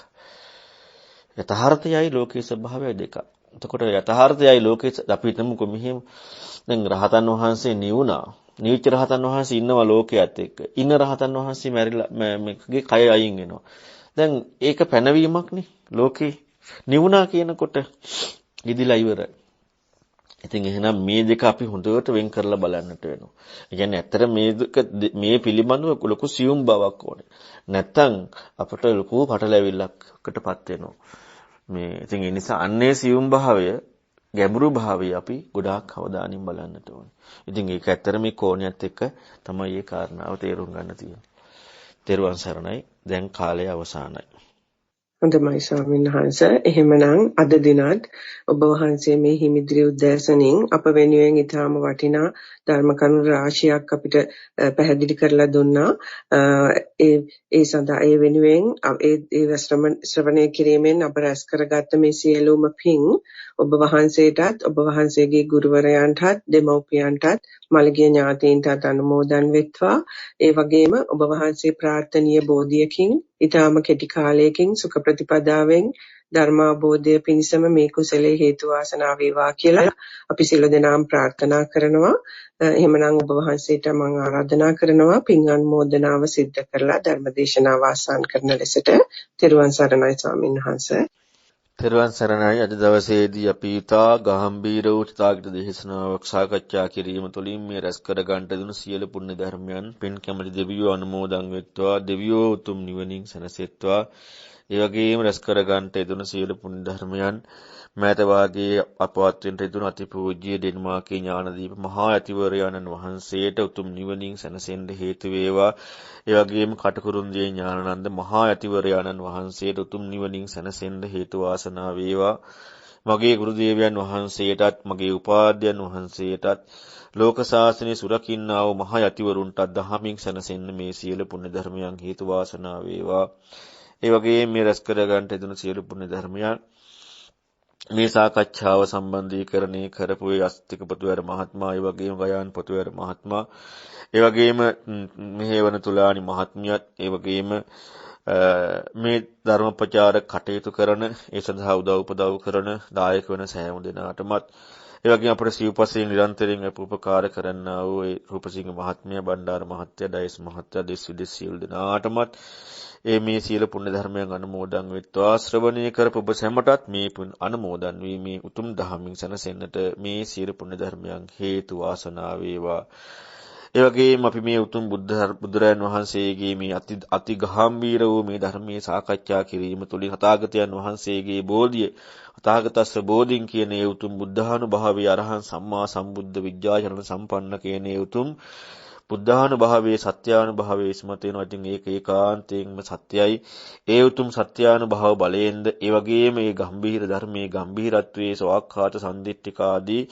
යථාර්ථයයි ලෝකයේ ස්වභාවයයි දෙකක්. එතකොට යථාර්ථයයි ලෝකයේ අපි හිතමුකෝ මෙහෙම දැන් රහතන් වහන්සේ නිවුණා. නිවිච්ච රහතන් වහන්සේ ඉන්නවා ලෝකයේත් එක්ක. ඉන්න රහතන් වහන්සේ මැරිලා මේකගේ කය අයින් වෙනවා. දැන් ඒක පැනවීමක්නේ ලෝකේ නිවුණා කියනකොට ඉදිලා ඉවරයි. ඉතින් එහෙනම් මේ දෙක අපි හොඳට වෙන් කරලා බලන්නට වෙනවා. ඒ කියන්නේ ඇත්තට මේ පිළිබඳව ලොකු සියුම් බවක් ඕනේ. නැත්තම් අපට ලොකු පටලැවිල්ලකටපත් වෙනවා. මේ ඉතින් ඒ නිසා අන්නේ සියුම් භාවය ගැඹුරු භාවය අපි ගොඩාක් අවධානයෙන් බලන්නට ඕනේ. ඉතින් ඒක ඇත්තට මේ කෝණයත් එක්ක තමයි මේ කාරණාව තේරුම් ගන්න තියෙන්නේ. තෙරුවන් සරණයි. දැන් කාලය අවසానයි. හොඳයි ස්වාමීන් වහන්සේ. එහෙමනම් අද දිනත් ඔබ වහන්සේ මේ හිමිද්‍රි උදෑසනින් අප වෙනුවෙන් ඊටාම වටිනා ධර්ම කරුණු රාශියක් අපිට පැහැදිලි කරලා දුන්නා. ඒ සඳහා ඒ වෙනුවෙන් ඒ ශ්‍රවණය කිරීමෙන් අප රැස් කරගත්ත මේ සියලුම පින් ඔබ වහන්සේටත් ඔබ වහන්සේගේ ගුරුවරයන්ටත් දෙමව්පියන්ටත් මළගිය ඥාතීන්ටත් අනුමෝදන් වෙත්වා. ඒ වගේම ඔබ වහන්සේ ප්‍රාර්ථනීය බෝධියකින් ඊටාම කෙටි කාලයකින් සුඛ ප්‍රතිපදාවෙන් ධර්මාබෝධය පිණිසම මේ කුසලයේ හේතු වාසනා වේවා කියලා අපි සියලු දෙනාම ප්‍රාර්ථනා කරනවා. එහෙමනම් ඔබ වහන්සේට මම ආරාධනා කරනවා පින් අනුමෝදනාව සිද්ධ කරලා ධර්මදේශනාව අවසන් කරන ලෙසට. තෙරුවන් සරණයි ස්වාමීන් වහන්සේ. තෙරුවන් සරණයි. අද දවසේදී අපි ඊතා ගාම්භීර වූ තාගිත දේශනාවක් සාකච්ඡා කිරීම තුළින් මේ රැස් කර ගන්නට දුන සියලු පුණ්‍ය ධර්මයන් පින් කැමැති දෙවියෝ අනුමෝදන් වෙත්වා. දෙවියෝ උතුම් නිවනින් සැනසෙත්වා. ඒ වගේම රැස් කර ගන්නට දුන සියලු පුණ්‍ය ධර්මයන් මෑත වාගේ අපවත් වෙන්න දුන අතිපූජ්‍ය ඩෙන්මාර්කේ ඥානදීප මහා ඇතිවරයාණන් වහන්සේට උතුම් නිවනින් සැනසෙන්න හේතු වේවා. ඒ වගේම කටුකුරුන්දී ඥානানন্দ මහා ඇතිවරයාණන් වහන්සේට උතුම් නිවනින් සැනසෙන්න හේතු වාසනා වේවා. මගේ ගුරු දේවයන් වහන්සේටත් මගේ උපාධ්‍යයන් වහන්සේටත් ලෝක ශාසනය සුරකින්නා වූ මහා යතිවරුන්ටත් දහමින් සැනසෙන්න මේ සියලු පුණ්‍ය ධර්මයන් හේතු වාසනා වේවා. ඒ වගේම මේ රැස් කර ගන්නට දුන සියලු පුණ්‍ය ධර්මයන් මේ සාකච්ඡාව සම්බන්ධීකරණය කරපු අස්තික පොතුවැර මහත්මයා, ඒ වගේම ගයාන් පොතුවැර මහත්මයා, ඒ වගේම මෙහෙවන තුලානි මහත්මියත්, ඒ වගේම මේ ධර්ම ප්‍රචාර කටයුතු කරන, ඒ සඳහා උදව් උපදව් කරන දායක වෙන සෑම දෙනාටමත්, ඒ වගේම අපේ සිව්පසයෙන් නිරන්තරයෙන් උපකාර කරන්නා වූ ඒ රූපසිංහ මහත්මයා, බණ්ඩාර මහත්තයා, ඩයස් මහත්තයා, දෙස් විදෙස් සියලු දෙනාටමත් මේ සීල පුණ්‍ය ධර්මයන් අනුමෝදන් වෙත්වා. ශ්‍රවණය කරපු ඔබ සැමටත් මේ අනුමෝදන් වීමේ උතුම් දහමින් සැනසෙන්නට මේ සීල පුණ්‍ය ධර්මයන් හේතු වාසනා වේවා. ඒ වගේම අපි මේ උතුම් බුදුරයන් වහන්සේගේ මේ අති ගාම්භීර වූ මේ ධර්මයේ සාකච්ඡා කිරීම තුළින් තථාගතයන් වහන්සේගේ බෝධිය, තථාගතස්ස බෝධින් කියන ඒ උතුම් බුද්ධානුභාවී අරහං සම්මා සම්බුද්ධ විද්‍යාචරණ සම්පන්න කියන ඒ උතුම් බුද්ධානුභාවයේ සත්‍යානුභාවයේ ඉස්මතු වෙනවා. ඉතින් ඒක ඒකාන්තයෙන්ම සත්‍යයි. ඒ උතුම් සත්‍යානුභාව බලයෙන්ද ඒ වගේම මේ ගම්භීර ධර්මයේ ගම්භීරත්වයේ සවක්ඛාත සම්දිත්තික ආදී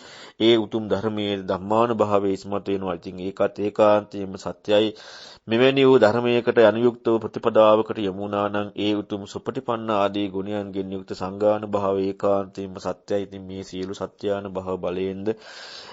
ඒ උතුම් ධර්මයේ ධම්මානුභාවයේ ඉස්මතු වෙනවා. ඉතින් ඒකත් ඒකාන්තයෙන්ම සත්‍යයි. මෙවැනි වූ ධර්මයකට අනුයුක්ත වූ ප්‍රතිපදාවකට යමුනා නම් ඒ උතුම් සුපටිපන්න ආදී ගුණයන්ගෙන් යුක්ත සංඝානුභාව ඒකාන්තයෙන්ම සත්‍යයි. ඉතින් මේ සියලු සත්‍යානුභාව බලයෙන්ද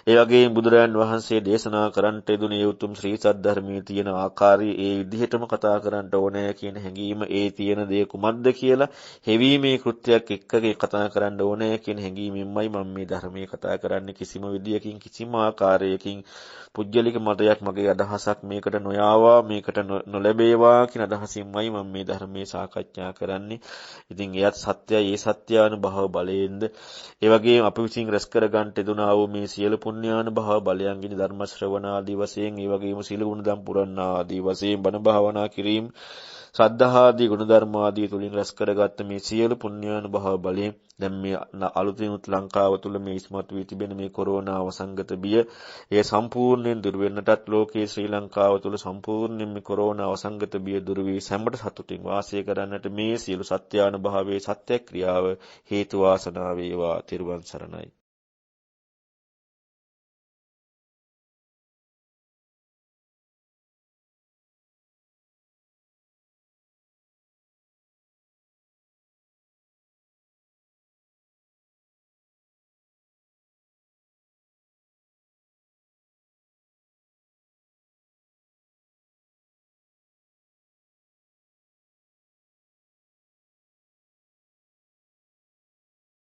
ඒ වගේම බුදුරජාන් වහන්සේ දේශනා කරන්නට යෙදුනේ උතුම් ශ්‍රී සද්ධර්මයේ තියෙන ආකාරය ඒ විදිහටම කතා කරන්න ඕනේ කියන හැඟීම, ඒ තියෙන දේ කුමක්ද කියලා හෙවීමේ කෘත්‍යයක් එක්කගේ කතා කරන්න ඕනේ කියන හැඟීමෙන්මයි මම මේ ධර්මයේ කතා කරන්නේ. කිසිම විදියකින් කිසිම ආකාරයකින් පුජ්‍යලික මතයක් මගේ අදහසක් මේකට නොයාවා, මේකට නොලැබේවා කියන අදහසින්මයි මම මේ ධර්මයේ සාකච්ඡා කරන්නේ. ඉතින් එයත් සත්‍යයි. ඒ සත්‍යානුභව බලයෙන්ද ඒ වගේම අපි විසින් රැස් කර ගන්නට යෙදුනා වූ මේ සියලු පුණ්‍යානුභව බලයන්ගින් ධර්ම ශ්‍රවණ ආදී වශයෙන්, ඒ වගේම සීල ගුණ දම් පුරන්න ආදී වශයෙන් බණ භාවනා කිරීම, ශ්‍රද්ධා ආදී ගුණ ධර්ම ආදී තුලින් රැස් කරගත්ත මේ සියලු පුණ්‍යානුභව බලයෙන් දැන් මේ අලුතින් ලංකාව තුළ මේ ඉස්මතු වී තිබෙන මේ කොරෝනා වසංගත බිය ඒ සම්පූර්ණයෙන් දුර වෙන්නටත්, ලෝකයේ ශ්‍රී ලංකාව තුළ සම්පූර්ණයෙන් මේ කොරෝනා වසංගත බිය දුර වී සැමට සතුටින් වාසය කරන්නට මේ සියලු සත්‍යානුභවයේ සත්‍ය ක්‍රියාව හේතු වාසනා වේවා. ත්‍රිවන් සරණයි.